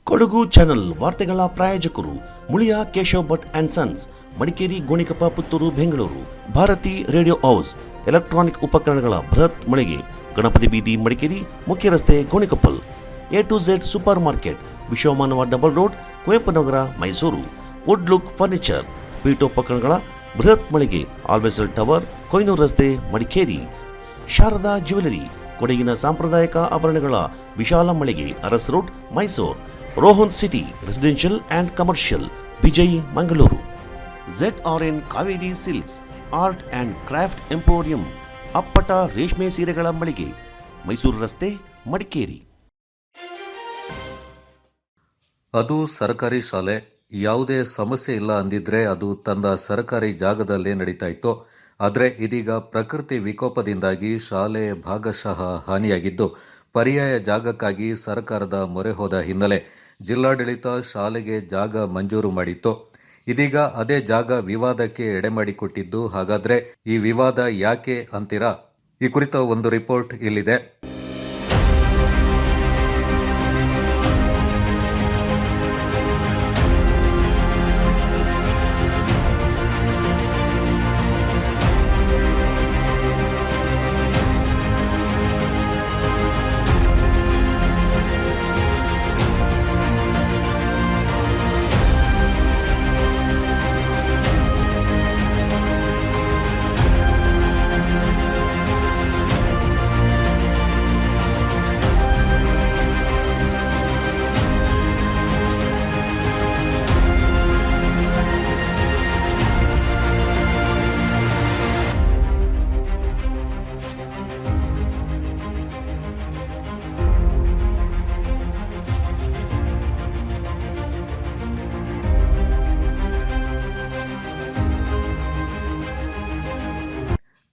Kodagu channel ವಾರ್ತೆಗಳ ಪ್ರಾಯೋಜಕರು Muliya Keshav Bhat and sons, Madikeri, Gonikoppa, Puttur, Bengaluru. Bharati radio house, electronic ಉಪಕರಣಗಳ ಬೃಹತ್ ಮಳಿಗೆ, ಗಣಪತಿ ಬೀದಿ, ಮಡಿಕೇರಿ, ಮುಖ್ಯ ರಸ್ತೆ, Gonikoppal. A2Z super market, Vishwamanava double road, Kuvempu Nagar, Mysuru. Wood look furniture, ಪೀಠೋಪಕರಣಗಳ ಬೃಹತ್ ಮಳಿಗೆ, ಆಲ್ವೆಸಲ್ ಟವರ್, ಕೊಯ್ನೂರು ರಸ್ತೆ, ಮಡಿಕೇರಿ. ಶಾರದಾ ಜ್ಯುವೆಲರಿ, ಕೊಡಗಿನ ಸಾಂಪ್ರದಾಯಿಕ ಆಭರಣಗಳ ವಿಶಾಲ ಮಳಿಗೆ, Aras road, Mysuru. Rohan city residential and commercial, Vijay, Mangaluru. ZRN Kaveri silks, art and craft emporium, ಅಪ್ಪಟ ರೇಷ್ಮೆ ಸೀರೆಗಳ ಮಳಿಗೆ, ಮೈಸೂರು ರಸ್ತೆ, ಮಡಿಕೇರಿ. ಅದು ಸರ್ಕಾರಿ ಶಾಲೆ. ಯಾವುದೇ ಸಮಸ್ಯೆ ಇಲ್ಲ ಅಂದಿದ್ರೆ ಅದು ತನ್ನ ಸರ್ಕಾರಿ ಜಾಗದಲ್ಲೇ ನಡೀತಾ ಇತ್ತು. ಆದರೆ ಇದೀಗ ಪ್ರಕೃತಿ ವಿಕೋಪದಿಂದಾಗಿ ಶಾಲೆ ಭಾಗಶಃ ಹಾನಿಯಾಗಿದ್ದು, ಪರ್ಯಾಯ ಜಾಗಕ್ಕಾಗಿ ಸರ್ಕಾರದ ಮೊರೆ ಹೋದ ಹಿನ್ನೆಲೆ ಜಿಲ್ಲಾಡಳಿತ ಶಾಲೆಗೆ ಜಾಗ ಮಂಜೂರು ಮಾಡಿತ್ತು. ಇದೀಗ ಅದೇ ಜಾಗ ವಿವಾದಕ್ಕೆ ಎಡೆಮಾಡಿಕೊಟ್ಟಿದ್ದು, ಹಾಗಾದ್ರೆ ಈ ವಿವಾದ ಯಾಕೆ ಅಂತೀರಾ? ಈ ಕುರಿತ ಒಂದು ರಿಪೋರ್ಟ್ ಇಲ್ಲಿದೆ.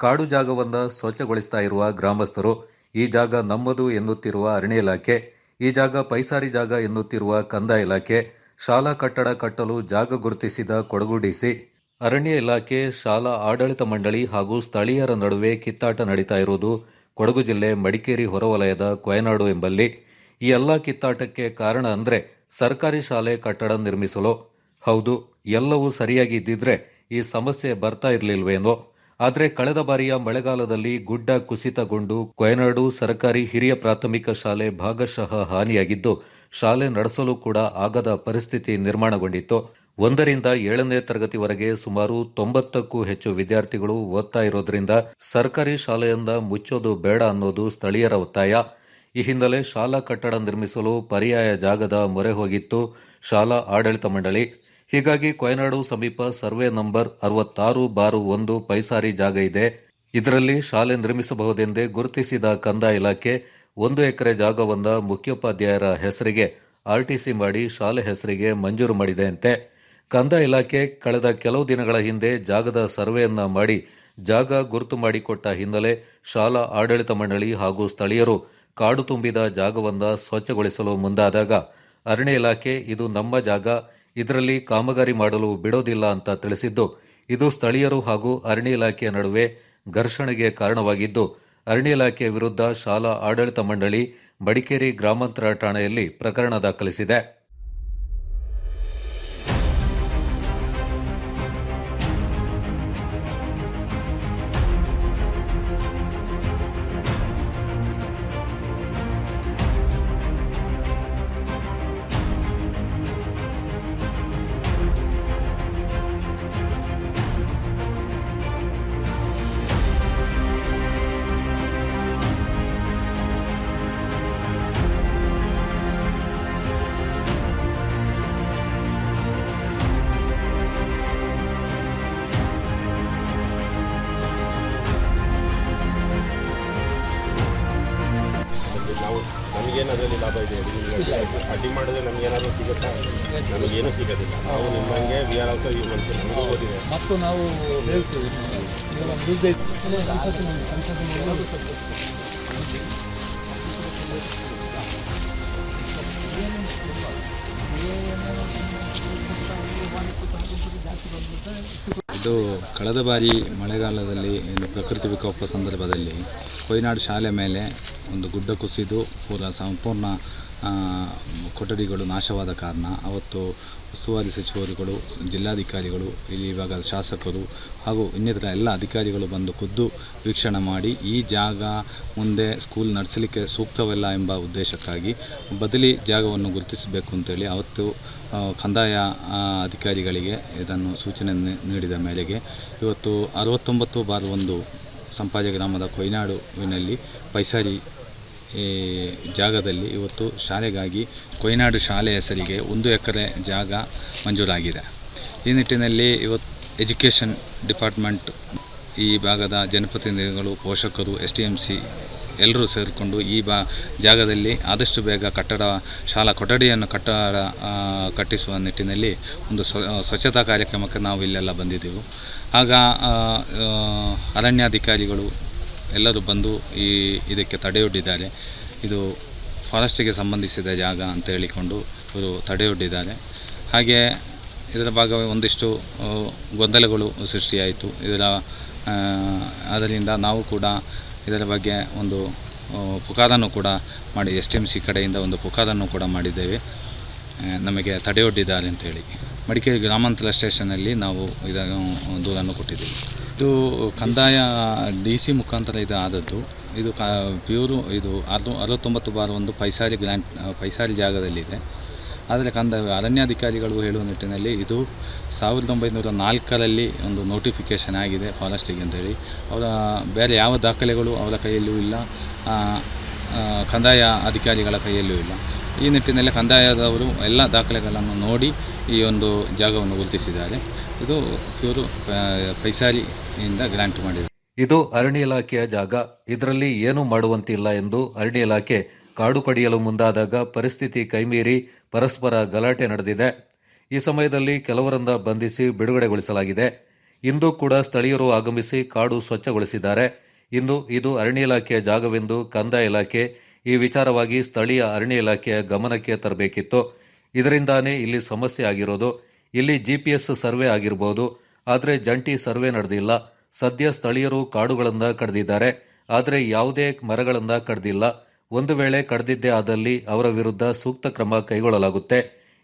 ಕಾಡು ಜಾಗವನ್ನ ಸ್ವಚ್ಛಗೊಳಿಸ್ತಾ ಇರುವ ಗ್ರಾಮಸ್ಥರು, ಈ ಜಾಗ ನಮ್ಮದು ಎನ್ನುತ್ತಿರುವ ಅರಣ್ಯ ಇಲಾಖೆ, ಈ ಜಾಗ ಪೈಸಾರಿ ಜಾಗ ಎನ್ನುತ್ತಿರುವ ಕಂದಾಯ ಇಲಾಖೆ, ಶಾಲಾ ಕಟ್ಟಡ ಕಟ್ಟಲು ಜಾಗ ಗುರುತಿಸಿದ ಕೊಡಗು ಡಿಸಿ, ಅರಣ್ಯ ಇಲಾಖೆ, ಶಾಲಾ ಆಡಳಿತ ಮಂಡಳಿ ಹಾಗೂ ಸ್ಥಳೀಯರ ನಡುವೆ ಕಿತ್ತಾಟ ನಡೀತಾ ಇರುವುದು ಕೊಡಗು ಜಿಲ್ಲೆ ಮಡಿಕೇರಿ ಹೊರವಲಯದ ಕೊಯನಾಡು ಎಂಬಲ್ಲಿ. ಈ ಎಲ್ಲ ಕಿತ್ತಾಟಕ್ಕೆ ಕಾರಣ ಅಂದ್ರೆ ಸರ್ಕಾರಿ ಶಾಲೆ ಕಟ್ಟಡ ನಿರ್ಮಿಸಲು. ಹೌದು, ಎಲ್ಲವೂ ಸರಿಯಾಗಿ ಇದ್ದಿದ್ರೆ ಈ ಸಮಸ್ಯೆ ಬರ್ತಾ ಇರಲಿಲ್ವೇನೋ. ಆದರೆ ಕಳೆದ ಬಾರಿಯ ಮಳೆಗಾಲದಲ್ಲಿ ಗುಡ್ಡ ಕುಸಿತಗೊಂಡು ಕೊಯನಾಡು ಸರ್ಕಾರಿ ಹಿರಿಯ ಪ್ರಾಥಮಿಕ ಶಾಲೆ ಭಾಗಶಃ ಹಾನಿಯಾಗಿದ್ದು, ಶಾಲೆ ನಡೆಸಲು ಕೂಡ ಆಗದ ಪರಿಸ್ಥಿತಿ ನಿರ್ಮಾಣಗೊಂಡಿತ್ತು. 1ರಿಂದ 7ನೇ ತರಗತಿವರೆಗೆ ಸುಮಾರು 90ಕ್ಕೂ ಹೆಚ್ಚು ವಿದ್ಯಾರ್ಥಿಗಳು ಓದ್ತಾ ಇರೋದ್ರಿಂದ ಸರ್ಕಾರಿ ಶಾಲೆಯನ್ನ ಮುಚ್ಚೋದು ಬೇಡ ಅನ್ನೋದು ಸ್ಥಳೀಯರ ಒತ್ತಾಯ. ಈ ಹಿನ್ನೆಲೆ ಶಾಲಾ ಕಟ್ಟಡ ನಿರ್ಮಿಸಲು ಪರ್ಯಾಯ ಜಾಗದ ಮೊರೆ ಹೋಗಿತ್ತು ಶಾಲಾ ಆಡಳಿತ ಮಂಡಳಿ. ಹೀಗಾಗಿ ಕೊಯನಾಡು ಸಮೀಪ ಸರ್ವೆ ನಂಬರ್ 66/1 ಪೈಸಾರಿ ಜಾಗ ಇದೆ. ಇದರಲ್ಲಿ ಶಾಲೆ ನಿರ್ಮಿಸಬಹುದೆಂದೇ ಗುರುತಿಸಿದ ಕಂದಾಯ ಇಲಾಖೆ 1 ಎಕರೆ ಜಾಗವನ್ನ ಮುಖ್ಯೋಪಾಧ್ಯಾಯರ ಹೆಸರಿಗೆ ಆರ್ಟಿಸಿ ಮಾಡಿ ಶಾಲೆ ಹೆಸರಿಗೆ ಮಂಜೂರು ಮಾಡಿದೆ ಅಂತೆ. ಕಂದಾಯ ಇಲಾಖೆ ಕಳೆದ ಕೆಲವು ದಿನಗಳ ಹಿಂದೆ ಜಾಗದ ಸರ್ವೆಯನ್ನ ಮಾಡಿ ಜಾಗ ಗುರುತು ಮಾಡಿಕೊಟ್ಟ ಹಿನ್ನೆಲೆ ಶಾಲಾ ಆಡಳಿತ ಮಂಡಳಿ ಹಾಗೂ ಸ್ಥಳೀಯರು ಕಾಡು ತುಂಬಿದ ಜಾಗವನ್ನ ಸ್ವಚ್ಛಗೊಳಿಸಲು ಮುಂದಾದಾಗ ಅರಣ್ಯ ಇಲಾಖೆ ಇದು ನಮ್ಮ ಜಾಗ, ಇದರಲ್ಲಿ ಕಾಮಗಾರಿ ಮಾಡಲು ಬಿಡೋದಿಲ್ಲ ಅಂತ ತಿಳಿಸಿದ್ದು, ಇದು ಸ್ಥಳೀಯರು ಹಾಗೂ ಅರಣ್ಯ ಇಲಾಖೆಯ ನಡುವೆ ಘರ್ಷಣೆಗೆ ಕಾರಣವಾಗಿದ್ದು, ಅರಣ್ಯ ಇಲಾಖೆ ವಿರುದ್ಧ ಶಾಲಾ ಆಡಳಿತ ಮಂಡಳಿ ಮಡಿಕೇರಿ ಗ್ರಾಮಾಂತರ ಠಾಣೆಯಲ್ಲಿ ಪ್ರಕರಣ ದಾಖಲಿಸಿದೆ. ನಮಗೇನು ಅದರಲ್ಲಿ ಲಾಭ ಇದೆ? ಅಡ್ಡಿ ಮಾಡಿದ್ರೆ ನಮಗೇನಾದರೂ ಸಿಗುತ್ತಾ? ನಮಗೇನು ಸಿಗೋದಿಲ್ಲ. ನಾವು ನಿಮ್ಮಂಗೆ ವಿ ಆರ್ ಆಲ್ಸೋ ಯೂಸ್ ಮಾಡ್ತೀವಿ, ನಮಗೂ ಓದಿದೆ ಮತ್ತು ನಾವು ಹೇಳ್ತೀವಿ. ಇದು ಕಳೆದ ಬಾರಿ ಮಳೆಗಾಲದಲ್ಲಿ ಪ್ರಕೃತಿ ವಿಕೋಪ ಸಂದರ್ಭದಲ್ಲಿ ಕೊಯ್ನಾಡು ಶಾಲೆ ಮೇಲೆ ಒಂದು ಗುಡ್ಡ ಕುಸಿದು ಸಂಪೂರ್ಣ ಕೊಠಡಿಗಳು ನಾಶವಾದ ಕಾರಣ ಅವತ್ತು ಉಸ್ತುವಾರಿ ಸಚಿವರುಗಳು, ಜಿಲ್ಲಾಧಿಕಾರಿಗಳು, ಇಲ್ಲಿ ಇವಾಗ ಶಾಸಕರು ಹಾಗೂ ಇನ್ನಿತರ ಎಲ್ಲ ಅಧಿಕಾರಿಗಳು ಬಂದು ಖುದ್ದು ವೀಕ್ಷಣೆ ಮಾಡಿ ಈ ಜಾಗ ಮುಂದೆ ಸ್ಕೂಲ್ ನಡೆಸಲಿಕ್ಕೆ ಸೂಕ್ತವಲ್ಲ ಎಂಬ ಉದ್ದೇಶಕ್ಕಾಗಿ ಬದಲಿ ಜಾಗವನ್ನು ಗುರುತಿಸಬೇಕು ಅಂತೇಳಿ ಅವತ್ತು ಕಂದಾಯ ಅಧಿಕಾರಿಗಳಿಗೆ ಇದನ್ನು ಸೂಚನೆ ನೀಡಿದ ಮೇರೆಗೆ ಇವತ್ತು 69/1 ಸಂಪಾಜೆ ಗ್ರಾಮದ ಕೊಯ್ನಾಡುವಿನಲ್ಲಿ ಪೈಸಾರಿ ಜಾಗದಲ್ಲಿ ಇವತ್ತು ಶಾಲೆಗಾಗಿ ಕೊಯ್ನಾಡು ಶಾಲೆ ಹೆಸರಿಗೆ 1 ಎಕರೆ ಜಾಗ ಮಂಜೂರಾಗಿದೆ. ಈ ನಿಟ್ಟಿನಲ್ಲಿ ಇವತ್ತು ಎಜುಕೇಷನ್ ಡಿಪಾರ್ಟ್ಮೆಂಟ್, ಈ ಭಾಗದ ಜನಪ್ರತಿನಿಧಿಗಳು, ಪೋಷಕರು, STMC ಎಲ್ಲರೂ ಸೇರಿಕೊಂಡು ಈ ಜಾಗದಲ್ಲಿ ಆದಷ್ಟು ಬೇಗ ಶಾಲಾ ಕೊಠಡಿಯನ್ನು ಕಟ್ಟಿಸುವ ನಿಟ್ಟಿನಲ್ಲಿ ಒಂದು ಸ್ವಚ್ಛತಾ ಕಾರ್ಯಕ್ರಮಕ್ಕೆ ನಾವು ಇಲ್ಲೆಲ್ಲ ಬಂದಿದ್ದೆವು. ಆಗ ಅರಣ್ಯಾಧಿಕಾರಿಗಳು ಎಲ್ಲರೂ ಬಂದು ಇದಕ್ಕೆ ತಡೆಯೊಡ್ಡಿದ್ದಾರೆ. ಇದು ಫಾರೆಸ್ಟಿಗೆ ಸಂಬಂಧಿಸಿದ ಜಾಗ ಅಂತ ಹೇಳಿಕೊಂಡು ಇವರು ತಡೆಯೊಡ್ಡಿದ್ದಾರೆ. ಹಾಗೆ ಇದರ ಭಾಗವಾಗಿ ಒಂದಿಷ್ಟು ಗೊಂದಲಗಳು ಸೃಷ್ಟಿಯಾಯಿತು. ಆದ್ದರಿಂದ ನಾವು ಕೂಡ ಇದರ ಬಗ್ಗೆ ಒಂದು ಪುಕಾರನ್ನು ಕೂಡ ಮಾಡಿ STMC ಕಡೆಯಿಂದ ಒಂದು ಪುಕಾರನ್ನು ಕೂಡ ಮಾಡಿದ್ದೇವೆ. ನಮಗೆ ತಡೆಯೊಡ್ಡಿದ್ದಾರೆ ಅಂತೇಳಿ ಮಡಿಕೇರಿ ಗ್ರಾಮಾಂತರ ಸ್ಟೇಷನಲ್ಲಿ ನಾವು ಇದನ್ನು ದೂರನ್ನು ಕೊಟ್ಟಿದ್ದೇವೆ. ಇದು ಕಂದಾಯ DC ಮುಖಾಂತರ ಇದು ಆದದ್ದು. ಇದು ಪ್ಯೂರು ಇದು 69/1 ಪೈಸಾರಿ ಜಾಗದಲ್ಲಿದೆ. ಆದರೆ ಅರಣ್ಯಾಧಿಕಾರಿಗಳು ಹೇಳುವ ನಿಟ್ಟಿನಲ್ಲಿ ಇದು 1904ರಲ್ಲಿ ಒಂದು ನೋಟಿಫಿಕೇಷನ್ ಆಗಿದೆ ಫಾರೆಸ್ಟಿಗೆ ಅಂತೇಳಿ. ಅವರ ಬೇರೆ ಯಾವ ದಾಖಲೆಗಳು ಅವರ ಕೈಯಲ್ಲೂ ಇಲ್ಲ, ಕಂದಾಯ ಅಧಿಕಾರಿಗಳ ಕೈಯಲ್ಲೂ ಇಲ್ಲ. ಈ ನಿಟ್ಟಿನಲ್ಲಿ ಕಂದಾಯದವರು ಎಲ್ಲ ದಾಖಲೆಗಳನ್ನು ನೋಡಿ ಈ ಒಂದು ಜಾಗವನ್ನು ಗುರುತಿಸಿದ್ದಾರೆ. ಇದು ಪ್ಯೂರು ಪೈಸಾರಿಯಿಂದ ಗ್ರಾಂಟ್ ಮಾಡಿದೆ. ಇದು ಅರಣ್ಯ ಇಲಾಖೆಯ ಜಾಗ, ಇದರಲ್ಲಿ ಏನೂ ಮಾಡುವಂತಿಲ್ಲ ಎಂದು ಅರಣ್ಯ ಇಲಾಖೆ ಕಾಡು ಕಡಿಯಲು ಮುಂದಾದಾಗ ಪರಿಸ್ಥಿತಿ ಕೈಮೀರಿ ಪರಸ್ಪರ ಗಲಾಟೆ ನಡೆದಿದೆ. ಈ ಸಮಯದಲ್ಲಿ ಕೆಲವರನ್ನ ಬಂಧಿಸಿ ಬಿಡುಗಡೆಗೊಳಿಸಲಾಗಿದೆ. ಇಂದು ಕೂಡ ಸ್ಥಳೀಯರು ಆಗಮಿಸಿ ಕಾಡು ಸ್ವಚ್ಛಗೊಳಿಸಿದ್ದಾರೆ. ಇನ್ನು ಇದು ಅರಣ್ಯ ಇಲಾಖೆಯ ಜಾಗವೆಂದು ಕಂದಾಯ ಇಲಾಖೆ ಈ ವಿಚಾರವಾಗಿ ಸ್ಥಳೀಯ ಅರಣ್ಯ ಇಲಾಖೆಯ ಗಮನಕ್ಕೆ ತರಬೇಕಿತ್ತು. ಇದರಿಂದಾನೇ ಇಲ್ಲಿ ಸಮಸ್ಯೆ ಆಗಿರೋದು. ಇಲ್ಲಿ GPS ಸರ್ವೆ ಆಗಿರಬಹುದು, ಆದರೆ ಜಂಟಿ ಸರ್ವೆ ನಡೆದಿಲ್ಲ. ಸದ್ಯ ಸ್ಥಳೀಯರು ಕಾಡುಗಳನ್ನು ಕಡಿದಿದ್ದಾರೆ, ಆದರೆ ಯಾವುದೇ ಮರಗಳನ್ನು ಕಡಿದಿಲ್ಲ. ಒಂದು ವೇಳೆ ಕಡಿದಿದ್ದೇ ಆದಲ್ಲಿ ಅವರ ವಿರುದ್ಧ ಸೂಕ್ತ ಕ್ರಮ ಕೈಗೊಳ್ಳಲಾಗುತ್ತೆ.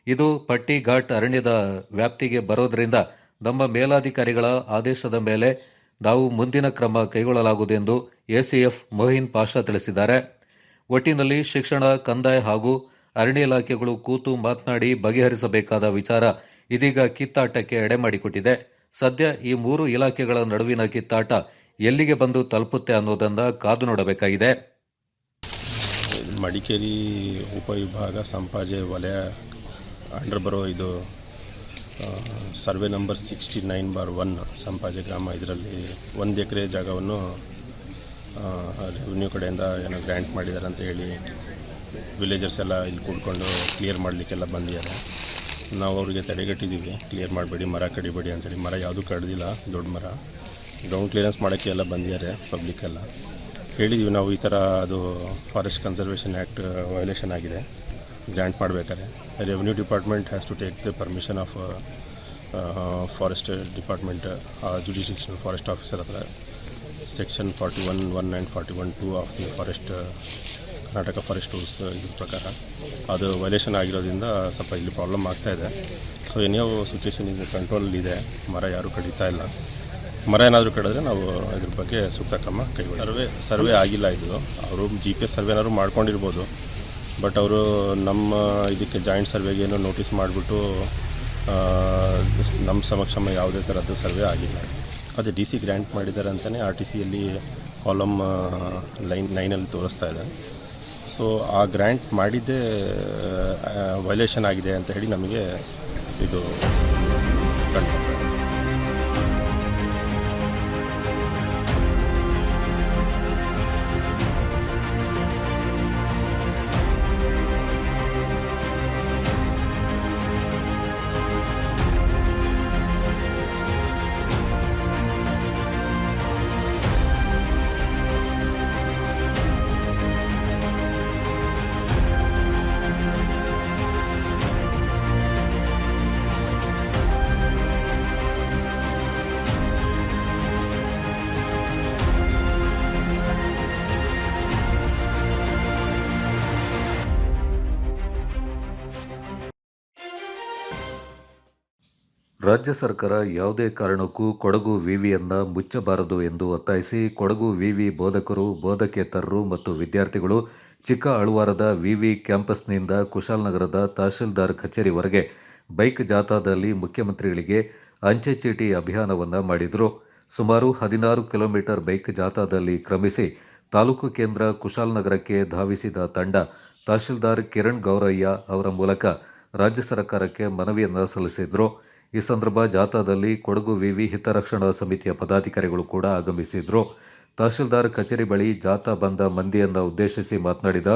ಇದು ಪಟ್ಟಿ ಘಾಟ್ ಅರಣ್ಯದ ವ್ಯಾಪ್ತಿಗೆ ಬರೋದರಿಂದ ನಮ್ಮ ಮೇಲಾಧಿಕಾರಿಗಳ ಆದೇಶದ ಮೇಲೆ ನಾವು ಮುಂದಿನ ಕ್ರಮ ಕೈಗೊಳ್ಳಲಾಗುವುದೆಂದು ACF ಮೊಹಿನ್ ಪಾಷಾ ತಿಳಿಸಿದ್ದಾರೆ. ಒಟ್ಟಿನಲ್ಲಿ ಶಿಕ್ಷಣ, ಕಂದಾಯ ಹಾಗೂ ಅರಣ್ಯ ಇಲಾಖೆಗಳು ಕೂತು ಮಾತನಾಡಿ ಬಗೆಹರಿಸಬೇಕಾದ ವಿಚಾರ ಇದೀಗ ಕಿತ್ತಾಟಕ್ಕೆ ಎಡೆಮಾಡಿಕೊಟ್ಟಿದೆ. ಸದ್ಯ ಈ 3 ಇಲಾಖೆಗಳ ನಡುವಿನ ಕಿತ್ತಾಟ ಎಲ್ಲಿಗೆ ಬಂದು ತಲುಪುತ್ತೆ ಅನ್ನೋದನ್ನ ಕಾದು ನೋಡಬೇಕಾಗಿದೆ. ಮಡಿಕೇರಿ ಉಪವಿಭಾಗ ಸಂಪಾಜೆ ವಲಯ ಅಂಡರ್ ಬರೋ ಇದು ಸರ್ವೆ ನಂಬರ್ 69/1 ಸಂಪಾಜೆ ಗ್ರಾಮ. ಇದರಲ್ಲಿ 1 ಎಕರೆ ಜಾಗವನ್ನು ರೆವಿನ್ಯೂ ಕಡೆಯಿಂದ ಏನೋ ಗ್ರ್ಯಾಂಟ್ ಮಾಡಿದ್ದಾರೆ ಅಂತ ಹೇಳಿ ವಿಲೇಜರ್ಸ್ ಎಲ್ಲ ಇಲ್ಲಿ ಕೂಡ್ಕೊಂಡು ಕ್ಲಿಯರ್ ಮಾಡಲಿಕ್ಕೆಲ್ಲ ಬಂದಿದ್ದಾರೆ. ನಾವು ಅವರಿಗೆ ತಡೆಗಟ್ಟಿದ್ದೀವಿ, ಕ್ಲಿಯರ್ ಮಾಡಬೇಡಿ, ಮರ ಕಡಿಬೇಡಿ ಅಂತೇಳಿ. ಮರ ಯಾವುದೂ ಕಡ್ದಿಲ್ಲ, ದೊಡ್ಡ ಮರ. ಗ್ರೌಂಡ್ ಕ್ಲಿಯರೆನ್ಸ್ ಮಾಡೋಕ್ಕೆ ಎಲ್ಲ ಬಂದಿದ್ದಾರೆ ಪಬ್ಲಿಕ್ ಎಲ್ಲ. ಹೇಳಿದ್ದೀವಿ ನಾವು ಈ ಥರ ಅದು ಫಾರೆಸ್ಟ್ ಕನ್ಸರ್ವೇಷನ್ ಆ್ಯಕ್ಟ್ ವೈಲೇಷನ್ ಆಗಿದೆ, ಗ್ರ್ಯಾಂಟ್ ಮಾಡಬೇಕಾದ್ರೆ revenue department has to take the permission of forest department, judicial forest officer ಹತ್ರ section 41(1) and 41(2) of the forest Karnataka forest rules ಇದ್ರ ಪ್ರಕಾರ ಅದು ವೈಲೇಷನ್ ಆಗಿರೋದ್ರಿಂದ ಸ್ವಲ್ಪ ಇಲ್ಲಿ ಪ್ರಾಬ್ಲಮ್ ಆಗ್ತಾಯಿದೆ. ಸೊ ಎನಿಯೋ ಸಿಚುವೇಷನ್ ಇದು ಕಂಟ್ರೋಲಲ್ಲಿದೆ. ಮರ ಯಾರೂ ಕಡಿತಾ ಇಲ್ಲ. ಮರ ಏನಾದರೂ ಕಡಿದ್ರೆ ನಾವು ಇದ್ರ ಬಗ್ಗೆ ಸೂಕ್ತ ಕ್ರಮ ಕೈಗೊಳ್ಳಿ. ಸರ್ವೆ ಆಗಿಲ್ಲ. ಇದು ಅವರು GPS ಸರ್ವೆನಾದ್ರು ಮಾಡ್ಕೊಂಡಿರ್ಬೋದು, ಬಟ್ ಅವರು ನಮ್ಮ ಇದಕ್ಕೆ ಜಾಯಿಂಟ್ ಸರ್ವೆಗೆ ಏನೋ ನೋಟಿಸ್ ಮಾಡಿಬಿಟ್ಟು ನಮ್ಮ ಸಮಕ್ಷಮ ಯಾವುದೇ ಥರದ್ದು ಸರ್ವೆ ಆಗಿಲ್ಲ. ಅದೇ DC ಗ್ರ್ಯಾಂಟ್ ಮಾಡಿದ್ದಾರೆ ಅಂತಲೇ RTCಯಲ್ಲಿ ಕಾಲಮ್ ಲೈನ್ 9ಅಲ್ಲಿ ತೋರಿಸ್ತಾ ಇದೆ. ಸೊ ಆ ಗ್ರ್ಯಾಂಟ್ ಮಾಡಿದ್ದೇ ವೈಲೇಷನ್ ಆಗಿದೆ ಅಂತ ಹೇಳಿ ನಮಗೆ ಇದು ಕಂಡು ರಾಜ್ಯ ಸರ್ಕಾರ ಯಾವುದೇ ಕಾರಣಕ್ಕೂ ಕೊಡಗು ವಿವಿಯನ್ನು ಮುಚ್ಚಬಾರದು ಎಂದು ಒತ್ತಾಯಿಸಿ ಕೊಡಗು ವಿವಿ ಬೋಧಕರು, ಬೋಧಕೇತರರು ಮತ್ತು ವಿದ್ಯಾರ್ಥಿಗಳು ಚಿಕ್ಕ ಅಳ್ವಾರದ ವಿವಿ ಕ್ಯಾಂಪಸ್ನಿಂದ ಕುಶಾಲನಗರದ ತಹಶೀಲ್ದಾರ್ ಕಚೇರಿವರೆಗೆ ಬೈಕ್ ಜಾಥಾದಲ್ಲಿ ಮುಖ್ಯಮಂತ್ರಿಗಳಿಗೆ ಅಂಚೆ ಚೀಟಿ ಅಭಿಯಾನವನ್ನು ಮಾಡಿದರು. ಸುಮಾರು 16 ಕಿಲೋಮೀಟರ್ ಬೈಕ್ ಜಾಥಾದಲ್ಲಿ ಕ್ರಮಿಸಿ ತಾಲೂಕು ಕೇಂದ್ರ ಕುಶಾಲನಗರಕ್ಕೆ ಧಾವಿಸಿದ ತಂಡ ತಹಶೀಲ್ದಾರ್ ಕಿರಣ್ ಗೌರಯ್ಯ ಅವರ ಮೂಲಕ ರಾಜ್ಯ ಸರ್ಕಾರಕ್ಕೆ ಮನವಿಯನ್ನು ಸಲ್ಲಿಸಿದರು. ಈ ಸಂದರ್ಭ ಜಾಥಾದಲ್ಲಿ ಕೊಡಗು ವಿವಿ ಹಿತರಕ್ಷಣಾ ಸಮಿತಿಯ ಪದಾಧಿಕಾರಿಗಳು ಕೂಡ ಆಗಮಿಸಿದರು. ತಹಶೀಲ್ದಾರ್ ಕಚೇರಿ ಬಳಿ ಜಾಥಾ ಬಂದ ಮಂದಿಯನ್ನು ಉದ್ದೇಶಿಸಿ ಮಾತನಾಡಿದ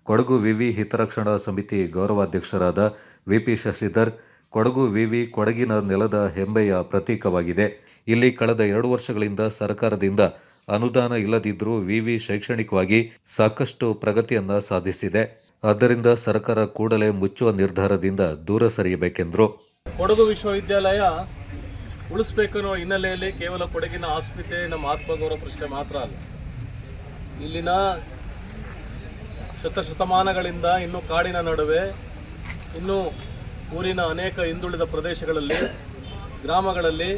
ಕೊಡಗು ವಿವಿ ಹಿತರಕ್ಷಣಾ ಸಮಿತಿ ಗೌರವಾಧ್ಯಕ್ಷರಾದ ವಿಪಿ ಶಶಿಧರ್, ಕೊಡಗು ವಿವಿ ಕೊಡಗಿನ ನೆಲದ ಹೆಮ್ಮೆಯ ಪ್ರತೀಕವಾಗಿದೆ. ಇಲ್ಲಿ ಕಳೆದ 2 ವರ್ಷಗಳಿಂದ ಸರ್ಕಾರದಿಂದ ಅನುದಾನ ಇಲ್ಲದಿದ್ದರೂ ವಿವಿ ಶೈಕ್ಷಣಿಕವಾಗಿ ಸಾಕಷ್ಟು ಪ್ರಗತಿಯನ್ನು ಸಾಧಿಸಿದೆ. ಆದ್ದರಿಂದ ಸರ್ಕಾರ ಕೂಡಲೇ ಮುಚ್ಚುವ ನಿರ್ಧಾರದಿಂದ ದೂರ ಸರಿಯಬೇಕೆಂದರು. ಕೊಡಗು ವಿಶ್ವವಿದ್ಯಾಲಯ ಉಳಿಸಬೇಕನ್ನೋ ಹಿನ್ನೆಲೆಯಲ್ಲಿ ಕೇವಲ ಕೊಡಗಿನ ಆಸ್ಮಿತೆ, ನಮ್ಮ ಆತ್ಮಗೌರವ ಪ್ರಶ್ನೆ ಮಾತ್ರ ಅಲ್ಲ, ಇಲ್ಲಿನ ಶತಶತಮಾನಗಳಿಂದ ಇನ್ನೂ ಕಾಡಿನ ನಡುವೆ, ಇನ್ನೂ ಊರಿನ ಅನೇಕ ಹಿಂದುಳಿದ ಪ್ರದೇಶಗಳಲ್ಲಿ, ಗ್ರಾಮಗಳಲ್ಲಿ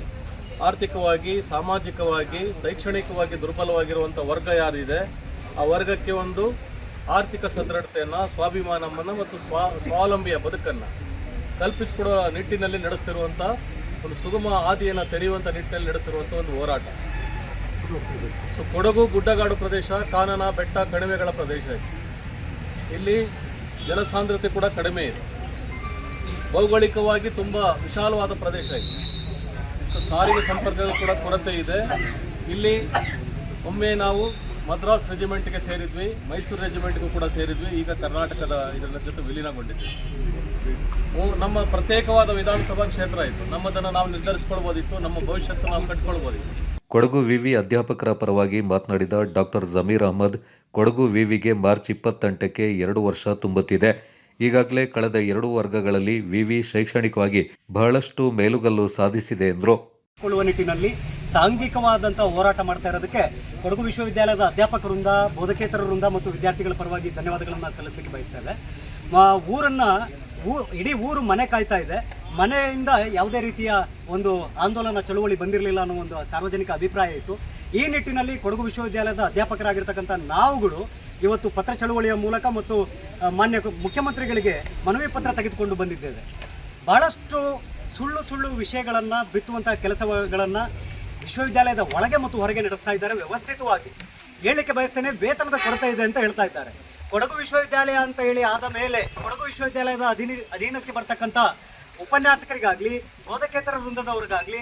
ಆರ್ಥಿಕವಾಗಿ, ಸಾಮಾಜಿಕವಾಗಿ, ಶೈಕ್ಷಣಿಕವಾಗಿ ದುರ್ಬಲವಾಗಿರುವಂಥ ವರ್ಗ ಯಾರಿದೆ, ಆ ವರ್ಗಕ್ಕೆ ಒಂದು ಆರ್ಥಿಕ ಸದೃಢತೆಯನ್ನು, ಸ್ವಾಭಿಮಾನವನ್ನು ಮತ್ತು ಸ್ವಾವಲಂಬಿಯ ಬದುಕನ್ನು ಕಲ್ಪಿಸಿಕೊಡುವ ನಿಟ್ಟಿನಲ್ಲಿ ನಡೆಸ್ತಿರುವಂಥ ಒಂದು ಸುಗಮ ಹಾದಿಯನ್ನು ತೆರೆಯುವಂಥ ನಿಟ್ಟಿನಲ್ಲಿ ನಡೆಸ್ತಿರುವಂಥ ಒಂದು ಹೋರಾಟ. ಸೊ ಕೊಡಗು ಗುಡ್ಡಗಾಡು ಪ್ರದೇಶ, ಕಾನನ, ಬೆಟ್ಟ, ಕಣಿವೆಗಳ ಪ್ರದೇಶ ಇದೆ. ಇಲ್ಲಿ ಜನಸಾಂದ್ರತೆ ಕೂಡ ಕಡಿಮೆ ಇದೆ. ಭೌಗೋಳಿಕವಾಗಿ ತುಂಬ ವಿಶಾಲವಾದ ಪ್ರದೇಶ ಇದೆ. ಸೊ ಸಾರಿಗೆ ಸಂಪರ್ಕಗಳು ಕೂಡ ಕೊರತೆ ಇದೆ. ಇಲ್ಲಿ ಒಮ್ಮೆ ನಾವು ಮದ್ರಾಸ್ ರೆಜಿಮೆಂಟ್ಗೆ ಸೇರಿದ್ವಿ, ಮೈಸೂರು ರೆಜಿಮೆಂಟ್ಗೂ ಕೂಡ ಸೇರಿದ್ವಿ, ಈಗ ಕರ್ನಾಟಕದ ಇದರ ಜೊತೆ ವಿಲೀನಗೊಂಡಿದ್ವಿ. ನಮ್ಮ ಪ್ರತ್ಯೇಕವಾದ ವಿಧಾನಸಭಾ ಕ್ಷೇತ್ರ ಇತ್ತು, ನಮ್ಮದನ್ನು ನಾವು ನಿರ್ಧರಿಸ್ಕೊಳ್ಬೋದಿತ್ತು, ನಮ್ಮ ಭವಿಷ್ಯತ್ತು ನಾವು ಕಟ್ಕೊಳ್ಬೋದಿತ್ತು. ಕೊಡಗು ವಿವಿ ಅಧ್ಯಾಪಕರ ಪರವಾಗಿ ಮಾತನಾಡಿದ ಡಾಕ್ಟರ್ ಜಮೀರ್ ಅಹಮದ್, ಕೊಡಗು ವಿವಿಗೆ ಮಾರ್ಚ್ 28ಕ್ಕೆ 2 ವರ್ಷ ತುಂಬುತ್ತಿದೆ. ಈಗಾಗಲೇ ಕಳೆದ 2 ವರ್ಗಗಳಲ್ಲಿ ವಿವಿ ಶೈಕ್ಷಣಿಕವಾಗಿ ಬಹಳಷ್ಟು ಮೇಲುಗಲ್ಲು ಸಾಧಿಸಿದೆ ಎಂದರು. ಕೊಳ್ಳುವ ನಿಟ್ಟಿನಲ್ಲಿ ಸಾಂಘಿಕವಾದಂಥ ಹೋರಾಟ ಮಾಡ್ತಾ ಇರೋದಕ್ಕೆ ಕೊಡಗು ವಿಶ್ವವಿದ್ಯಾಲಯದ ಅಧ್ಯಾಪಕರಿಂದ, ಬೋಧಕೇತರ ವೃಂದ ಮತ್ತು ವಿದ್ಯಾರ್ಥಿಗಳ ಪರವಾಗಿ ಧನ್ಯವಾದಗಳನ್ನು ಸಲ್ಲಿಸಲಿಕ್ಕೆ ಬಯಸ್ತೇವೆ. ಇಡೀ ಊರು ಮನೆ ಕಾಯ್ತಾ ಇದೆ. ಮನೆಯಿಂದ ಯಾವುದೇ ರೀತಿಯ ಒಂದು ಆಂದೋಲನ ಚಳುವಳಿ ಬಂದಿರಲಿಲ್ಲ ಅನ್ನೋ ಒಂದು ಸಾರ್ವಜನಿಕ ಅಭಿಪ್ರಾಯ ಇತ್ತು. ಈ ನಿಟ್ಟಿನಲ್ಲಿ ಕೊಡಗು ವಿಶ್ವವಿದ್ಯಾಲಯದ ಅಧ್ಯಾಪಕರಾಗಿರ್ತಕ್ಕಂಥ ನಾವುಗಳು ಇವತ್ತು ಪತ್ರ ಚಳುವಳಿಯ ಮೂಲಕ ಮತ್ತು ಮಾನ್ಯ ಮುಖ್ಯಮಂತ್ರಿಗಳಿಗೆ ಮನವಿ ಪತ್ರ ತೆಗೆದುಕೊಂಡು ಬಂದಿದ್ದೇವೆ. ಬಹಳಷ್ಟು ಸುಳ್ಳು ವಿಷಯಗಳನ್ನು ಬಿತ್ತುವಂಥ ಕೆಲಸಗಳನ್ನು ವಿಶ್ವವಿದ್ಯಾಲಯದ ಒಳಗೆ ಮತ್ತು ಹೊರಗೆ ನಡೆಸ್ತಾ ಇದ್ದಾರೆ. ವ್ಯವಸ್ಥಿತವಾಗಿ ಹೇಳಲಿಕ್ಕೆ ಬಯಸ್ತೇನೆ, ವೇತನದ ಕೊರತೆ ಇದೆ ಅಂತ ಹೇಳ್ತಾ ಇದ್ದಾರೆ. ಕೊಡಗು ವಿಶ್ವವಿದ್ಯಾಲಯ ಅಂತ ಹೇಳಿ ಆದ ಮೇಲೆ ಕೊಡಗು ವಿಶ್ವವಿದ್ಯಾಲಯದ ಅಧೀನಕ್ಕೆ ಬರ್ತಕ್ಕಂಥ ಉಪನ್ಯಾಸಕರಿಗಾಗಲಿ, ಬೋಧಕೇತರ ವೃಂದದವ್ರಿಗಾಗಲಿ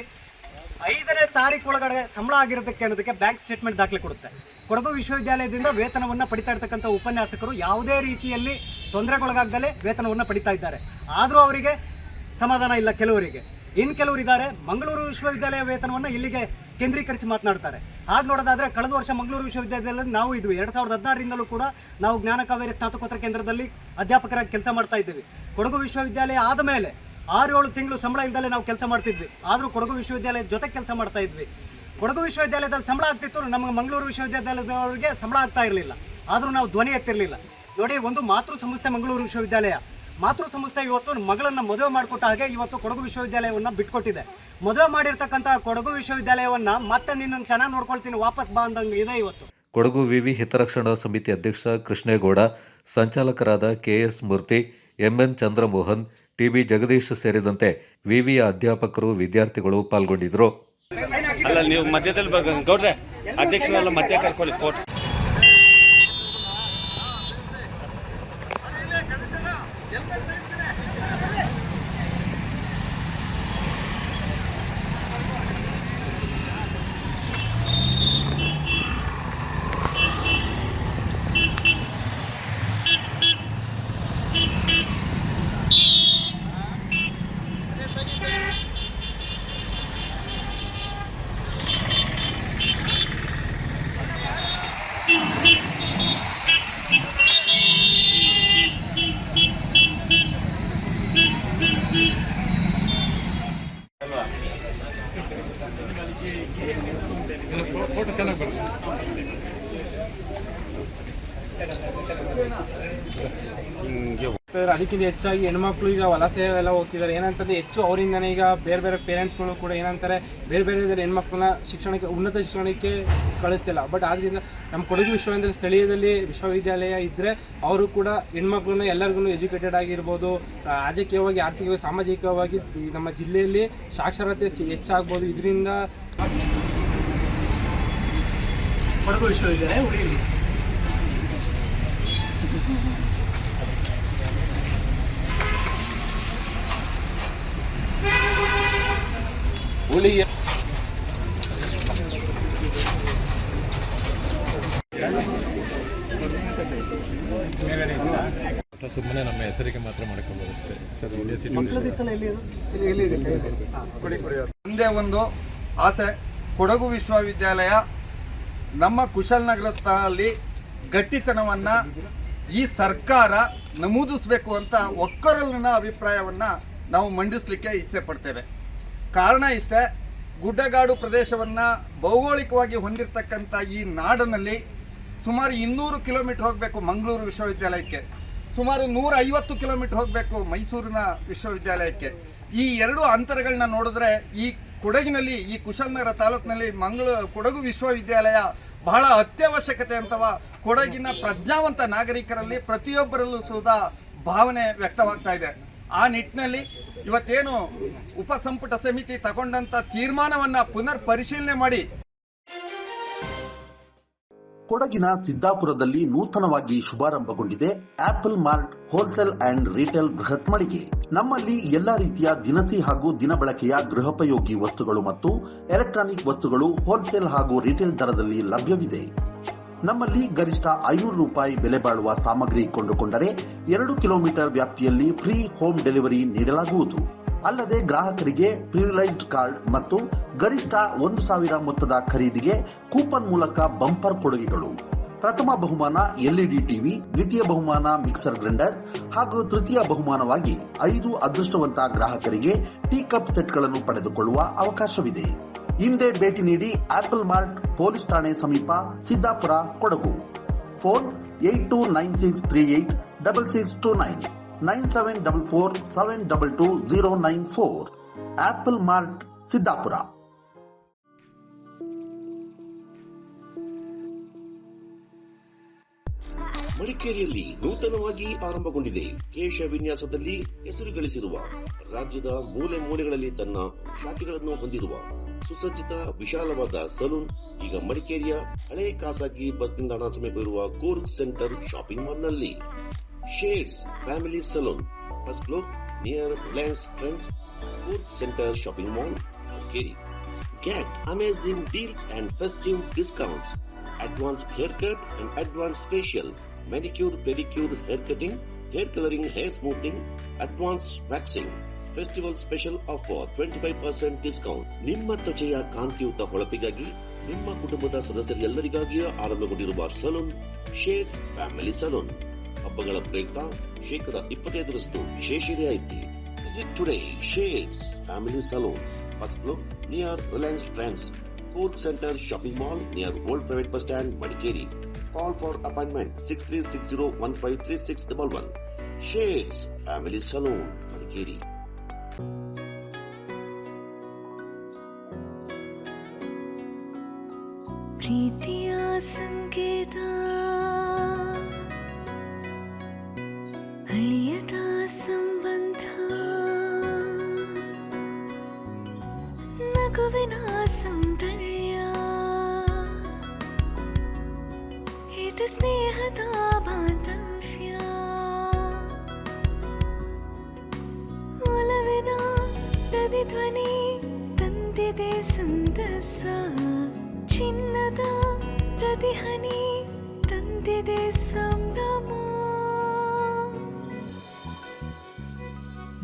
5ನೇ ತಾರೀಕು ಒಳಗಡೆ ಸಂಬಳ ಆಗಿರೋದಕ್ಕೆ ಅನ್ನೋದಕ್ಕೆ ಬ್ಯಾಂಕ್ ಸ್ಟೇಟ್ಮೆಂಟ್ ದಾಖಲೆ ಕೊಡುತ್ತೆ. ಕೊಡಗು ವಿಶ್ವವಿದ್ಯಾಲಯದಿಂದ ವೇತನವನ್ನು ಪಡಿತಾ ಇರ್ತಕ್ಕಂಥ ಉಪನ್ಯಾಸಕರು ಯಾವುದೇ ರೀತಿಯಲ್ಲಿ ತೊಂದರೆಗೊಳಗಾಗದಲೇ ವೇತನವನ್ನು ಪಡಿತಾ ಇದ್ದಾರೆ. ಆದರೂ ಅವರಿಗೆ ಸಮಾಧಾನ ಇಲ್ಲ. ಕೆಲವರಿಗೆ ಇನ್ನು ಕೆಲವರಿದ್ದಾರೆ ಮಂಗಳೂರು ವಿಶ್ವವಿದ್ಯಾಲಯ ವೇತನವನ್ನು ಇಲ್ಲಿಗೆ ಕೇಂದ್ರೀಕರಿಸಿ ಮಾತನಾಡ್ತಾರೆ. ಹಾಗೆ ನೋಡೋದಾದರೆ ಕಳೆದ ವರ್ಷ ಮಂಗಳೂರು ವಿಶ್ವವಿದ್ಯಾಲಯದಲ್ಲಿ ನಾವು ಇದ್ವಿ. 2016ರಿಂದಲೂ ಕೂಡ ನಾವು ಜ್ಞಾನ ಕಾವೇರಿ ಸ್ನಾತಕೋತ್ತರ ಕೇಂದ್ರದಲ್ಲಿ ಅಧ್ಯಾಪಕರಾಗಿ ಕೆಲಸ ಮಾಡ್ತಾ ಇದ್ದೀವಿ. ಕೊಡಗು ವಿಶ್ವವಿದ್ಯಾಲಯ ಆದ ಮೇಲೆ 6-7 ತಿಂಗಳು ಸಂಬಳ ಇಲ್ಲದಲ್ಲೇ ನಾವು ಕೆಲಸ ಮಾಡ್ತಿದ್ವಿ. ಆದರೂ ಕೊಡಗು ವಿಶ್ವವಿದ್ಯಾಲಯದ ಜೊತೆ ಕೆಲಸ ಮಾಡ್ತಾ ಇದ್ವಿ. ಕೊಡಗು ವಿಶ್ವವಿದ್ಯಾಲಯದಲ್ಲಿ ಸಂಬಳ ಆಗ್ತಿತ್ತು, ನಮಗೆ ಮಂಗಳೂರು ವಿಶ್ವವಿದ್ಯಾಲಯದವರಿಗೆ ಸಂಬಳ ಆಗ್ತಾ ಇರಲಿಲ್ಲ. ಆದರೂ ನಾವು ಧ್ವನಿ ಎತ್ತಿರಲಿಲ್ಲ. ನೋಡಿ, ಒಂದು ಮಾತೃ ಸಂಸ್ಥೆ ಮಂಗಳೂರು ವಿಶ್ವವಿದ್ಯಾಲಯ, ಮಾತೃ ಸಂಸ್ಥೆ ಇವತ್ತು ಮಗಳನ್ನು ಮದುವೆ ಮಾಡಿಕೊಟ್ಟ ಹಾಗೆ ಇವತ್ತು ಕೊಡಗು ವಿಶ್ವವಿದ್ಯಾಲಯವನ್ನು ಬಿಟ್ಕೊಟ್ಟಿದೆ. ಮದುವೆ ಮಾಡಿರ್ತಕ್ಕಂಥ ಕೊಡಗು ವಿಶ್ವವಿದ್ಯಾಲಯವನ್ನು ಮತ್ತೆ ನಿನ್ನನ್ನು ಚೆನ್ನಾಗಿ ನೋಡ್ಕೊಳ್ತೀನಿ, ವಾಪಸ್ ಬಾ ಅಂದಂಗೆ ಇದೆ ಇವತ್ತು. ಕೊಡಗು ವಿವಿ ಹಿತರಕ್ಷಣಾ ಸಮಿತಿ ಅಧ್ಯಕ್ಷ ಕೃಷ್ಣೇಗೌಡ, ಸಂಚಾಲಕರಾದ ಕೆಎಸ್ ಮೂರ್ತಿ, ಎಂಎನ್ ಚಂದ್ರಮೋಹನ್, ಟಿಬಿ ಜಗದೀಶ್ ಸೇರಿದಂತೆ ವಿವಿಯ ಅಧ್ಯಾಪಕರು, ವಿದ್ಯಾರ್ಥಿಗಳು ಪಾಲ್ಗೊಂಡಿದ್ದರು. ಅಲ್ಲ, ನೀವು ಮಧ್ಯದಲ್ಲಿ ಗೌಡ್ರೆ ಅಧ್ಯಕ್ಷರೆಲ್ಲ ಮಧ್ಯ ಕರ್ಕೊಳ್ಳಿ ಫೋಟೋ. ಅದಕ್ಕಿಂತ ಹೆಚ್ಚಾಗಿ ಹೆಣ್ಮಕ್ಳು ಈಗ ವಲಸೆ ಎಲ್ಲ ಹೋಗ್ತಿದ್ದಾರೆ. ಏನಂತಂದರೆ ಹೆಚ್ಚು ಅವರಿಂದನೇ ಈಗ ಬೇರೆ ಬೇರೆ ಪೇರೆಂಟ್ಸ್ಗಳು ಕೂಡ ಏನಂತಾರೆ ಬೇರೆ ಬೇರೆ ಹೆಣ್ಮಕ್ಳನ್ನ ಶಿಕ್ಷಣಕ್ಕೆ ಉನ್ನತ ಶಿಕ್ಷಣಕ್ಕೆ ಕಳಿಸ್ತಿಲ್ಲ. ಬಟ್ ಆದ್ದರಿಂದ ನಮ್ಮ ಕೊಡಗು ವಿಶ್ವವಿದ್ಯಾಲಯ ಸ್ಥಳೀಯದಲ್ಲಿ ವಿಶ್ವವಿದ್ಯಾಲಯ ಇದ್ದರೆ ಅವರು ಕೂಡ ಹೆಣ್ಮಕ್ಳನ್ನ ಎಲ್ಲರಿಗೂ ಎಜುಕೇಟೆಡ್ ಆಗಿರ್ಬೋದು, ರಾಜಕೀಯವಾಗಿ ಆರ್ಥಿಕವಾಗಿ ಸಾಮಾಜಿಕವಾಗಿ ನಮ್ಮ ಜಿಲ್ಲೆಯಲ್ಲಿ ಸಾಕ್ಷರತೆ ಹೆಚ್ಚಾಗ್ಬೋದು. ಇದರಿಂದ ಕೊಡಗು ವಿಶ್ವವಿದ್ಯಾಲಯ ಹುಳಿಯ ಸುಮ್ಮನೆ ನಮ್ಮ ಹೆಸರಿಗೆ ಮಾತ್ರ ಮಾಡ್ಕೊಬೋದು ಅಷ್ಟೇ ಸರ್. ಒಂದೇ ಒಂದು ಆಸೆ, ಕೊಡಗು ವಿಶ್ವವಿದ್ಯಾಲಯ ನಮ್ಮ ಕುಶಾಲನಗರದಲ್ಲಿ ಗಟ್ಟಿತನವನ್ನು ಈ ಸರ್ಕಾರ ನಮೂದಿಸಬೇಕು ಅಂತ ಒಕ್ಕರಲಿನ ಅಭಿಪ್ರಾಯವನ್ನು ನಾವು ಮಂಡಿಸಲಿಕ್ಕೆ ಇಚ್ಛೆ ಪಡ್ತೇವೆ. ಕಾರಣ ಇಷ್ಟೇ, ಗುಡ್ಡಗಾಡು ಪ್ರದೇಶವನ್ನು ಭೌಗೋಳಿಕವಾಗಿ ಹೊಂದಿರತಕ್ಕಂಥ ಈ ನಾಡಿನಲ್ಲಿ ಸುಮಾರು 200 ಕಿಲೋಮೀಟರ್ ಹೋಗಬೇಕು ಮಂಗಳೂರು ವಿಶ್ವವಿದ್ಯಾಲಯಕ್ಕೆ, ಸುಮಾರು 150 ಕಿಲೋಮೀಟರ್ ಹೋಗಬೇಕು ಮೈಸೂರಿನ ವಿಶ್ವವಿದ್ಯಾಲಯಕ್ಕೆ. ಈ ಎರಡು ಅಂತರಗಳನ್ನ ನೋಡಿದ್ರೆ ಈ ಕೊಡಗಿನಲ್ಲಿ, ಈ ಕುಶಾಲನಗರ ತಾಲೂಕಿನಲ್ಲಿ ಕೊಡಗು ವಿಶ್ವವಿದ್ಯಾಲಯ ಬಹಳ ಅತ್ಯವಶ್ಯಕತೆ ಅಂತವ ಕೊಡಗಿನ ಪ್ರಜ್ಞಾವಂತ ನಾಗರಿಕರಲ್ಲಿ ಪ್ರತಿಯೊಬ್ಬರಲ್ಲೂ ಸುಧಾ ಭಾವನೆ ವ್ಯಕ್ತವಾಗ್ತಾ ಇದೆ. ಆ ನಿಟ್ಟಿನಲ್ಲಿ ಇವತ್ತೇನು ಉಪಸಂಪುಟ ಸಮಿತಿ ತಗೊಂಡಂತ ತೀರ್ಮಾನವನ್ನ ಪುನರ್ ಪರಿಶೀಲನೆ ಮಾಡಿ ಕೊಡಗಿನ ಸಿದ್ದಾಪುರದಲ್ಲಿ ನೂತನವಾಗಿ ಶುಭಾರಂಭಗೊಂಡಿದೆ Apple Mart wholesale and retail ಬೃಹತ್ ಮಳಿಗೆ. ನಮ್ಮಲ್ಲಿ ಎಲ್ಲಾ ರೀತಿಯ ದಿನಸಿ ಹಾಗೂ ದಿನಬಳಕೆಯ ಗೃಹೋಪಯೋಗಿ ವಸ್ತುಗಳು ಮತ್ತು ಎಲೆಕ್ಟ್ರಾನಿಕ್ ವಸ್ತುಗಳು ಹೋಲ್ಸೇಲ್ ಹಾಗೂ ರಿಟೇಲ್ ದರದಲ್ಲಿ ಲಭ್ಯವಿದೆ. ನಮ್ಮಲ್ಲಿ ಗರಿಷ್ಠ 500 ರೂಪಾಯಿ ಬೆಲೆ ಬಾಳುವ ಸಾಮಗ್ರಿ ಕೊಂಡುಕೊಂಡರೆ 2 ಕಿಲೋಮೀಟರ್ ವ್ಯಾಪ್ತಿಯಲ್ಲಿ ಫ್ರೀ ಹೋಮ್ ಡೆಲಿವರಿ ನೀಡಲಾಗುವುದು. ಅಲ್ಲದೆ ಗ್ರಾಹಕರಿಗೆ ಪ್ರಿವಿಲೈಜ್ಡ್ ಕಾರ್ಡ್ ಮತ್ತು ಗರಿಷ್ಠ 1,000 ಮೊತ್ತದ ಖರೀದಿಗೆ ಕೂಪನ್ ಮೂಲಕ ಬಂಪರ್ ಕೊಡುಗೆಗಳು. ಪ್ರಥಮ ಬಹುಮಾನ ಎಲ್ಇಡಿ ಟಿವಿ, ದ್ವಿತೀಯ ಬಹುಮಾನ ಮಿಕ್ಸರ್ ಗ್ರೈಂಡರ್ ಹಾಗೂ ತೃತೀಯ ಬಹುಮಾನವಾಗಿ 5 ಅದೃಷ್ಟವಂತ ಗ್ರಾಹಕರಿಗೆ ಟೀ ಕಪ್ ಸೆಟ್ಗಳನ್ನು ಪಡೆದುಕೊಳ್ಳುವ ಅವಕಾಶವಿದೆ. ಹಿಂದೆ ಭೇಟಿ ನೀಡಿ ಆಪಲ್ ಮಾರ್ಟ್, ಪೊಲೀಸ್ ಠಾಣೆ ಸಮೀಪ, Siddapura, Kodagu. Phone 8296386629 9744722094. Apple mart, Siddapura. ಮಡಿಕೇರಿಯಲ್ಲಿ ನೂತನವಾಗಿ ಆರಂಭಗೊಂಡಿದೆ ಕೇಶ ವಿನ್ಯಾಸದಲ್ಲಿ ಹೆಸರು ಗಳಿಸಿರುವ, ರಾಜ್ಯದ ಮೂಲೆ ಮೂಲೆಗಳಲ್ಲಿ ತನ್ನ ಶಾಖೆಗಳನ್ನು ಹೊಂದಿರುವ ಸುಸಜ್ಜಿತ ವಿಶಾಲವಾದ ಸಲೂನ್ ಈಗ ಮಡಿಕೇರಿಯ ಹಳೆ ಖಾಸಗಿ ಬಸ್ ನಿಲ್ದಾಣ ಸಮೀಪವಿರುವ ಕೂರ್ಗ್ ಸೆಂಟರ್ ಶಾಪಿಂಗ್ ಮಾಲ್ನಲ್ಲಿ. Shades family salon, first floor near Reliance Trends, Coorg centre shopping mall, Madikeri. Get amazing deals and festive discounts. Advanced haircut and advanced facial, manicure, pedicure, hair cutting, hair coloring, hair smoothing, advanced waxing. Festival special offer 25% discount. ನಿಮ್ಮ ತ್ವಚೆಯ ಕಾಂತಿಯುತ ಹೊಳಪಿಗಾಗಿ, ನಿಮ್ಮ ಕುಟುಂಬದ ಸದಸ್ಯರೆಲ್ಲರಿಗಾಗಿಯೂ ಆರಂಭಗೊಂಡಿರುವ salon shades family salon. ಹಬ್ಬಗಳ ಪ್ರಯುಕ್ತ 25% ವಿಶೇಷ ರಿಯಾಯಿತಿ. Visit today shades family salon, first floor near Reliance Trends, Food Center Shopping Mall near Old Private Bus Stand, Madikeri. Call for appointment 6360153611. Shades Family Saloon, Madikeri. ಪ್ರೀತಿಯ ಸಂಕೇತ, ಅಳಿಯದ ಸಂಬಂಧ, ನಗುವಿನ ಸೌಂದರ್ಯ, ಇದು ಸ್ನೇಹದ ಬಾಂಧವ್ಯ, ಒಲವಿನ ಪ್ರತಿಧ್ವನಿ ತಂದಿದೆ ಸಂತಸ, ಚಿನ್ನದ ಪ್ರತಿಹನಿ ತಂದಿದೆ ಸಂಭ್ರಮ.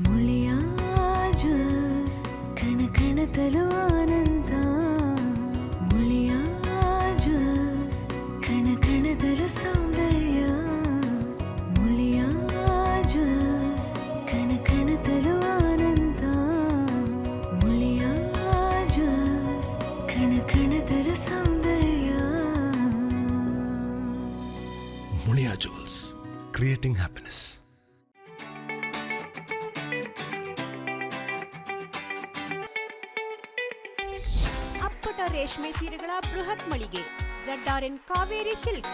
ಮುಳಿಯ ಜ್ಯೂಸ್ ಕಣ ಕಣದಲು ಆನಂದ, ಮುಳಿಯ ಜ್ಯೂಸ್ ಕಣ ಕಣದಲು ಸೌಂದರ್ಯ, ಮುಳಿಯ ಜ್ಯೂಸ್ ಕಣ ಕಣದಲು ಆನಂದ, ಮುಳಿಯ ಜ್ಯೂಸ್ ಕಣ ಕಣದಲು ಸೌಂದರ್ಯ. ಮುಳಿಯಾ ಜ್ಯೂಸ್, ಕ್ರಿಯೇಟಿಂಗ್ ಹ್ಯಾಪಿನೆಸ್. ಅಪ್ಪಟ ರೇಷ್ಮೆ ಸೀರೆಗಳ ಬೃಹತ್ ಮಳಿಗೆ ZRN ಕಾವೇರಿ ಸಿಲ್ಕ್.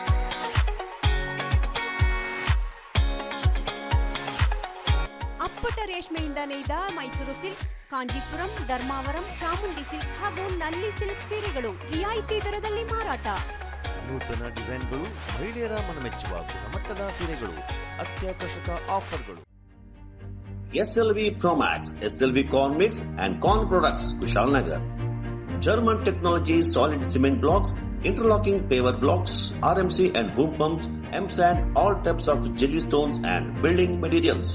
ಅಪ್ಪಟ ರೇಷ್ಮೆಯಿಂದ ನೇಯ್ದ ಮೈಸೂರು ಸಿಲ್ಕ್ಸ್, ಕಾಂಜೀಪುರಂ, ಧರ್ಮಾವರಂ, ಚಾಮುಂಡಿ ಸಿಲ್ಕ್ಸ್ ಹಾಗೂ ನಲ್ಲಿ ಸಿಲ್ಕ್ ಸೀರೆಗಳು ರಿಯಾಯಿತಿ ದರದಲ್ಲಿ ಮಾರಾಟ. ನೂತನ ಡಿಸೈನ್ಗಳು, ಮಹಿಳೆಯರ ಮನಮೆಚ್ಚುವ ಗುಣಮಟ್ಟದ ಸೀರೆಗಳು, ಅತ್ಯಾಕರ್ಷಕ ಆಫರ್ಗಳು. SLV Promax, SLV Corn Mix and Corn Products, Kushalnagar. German technology, solid cement blocks, interlocking paver blocks, RMC and boom pumps, MSAT, all types of jelly stones and building materials.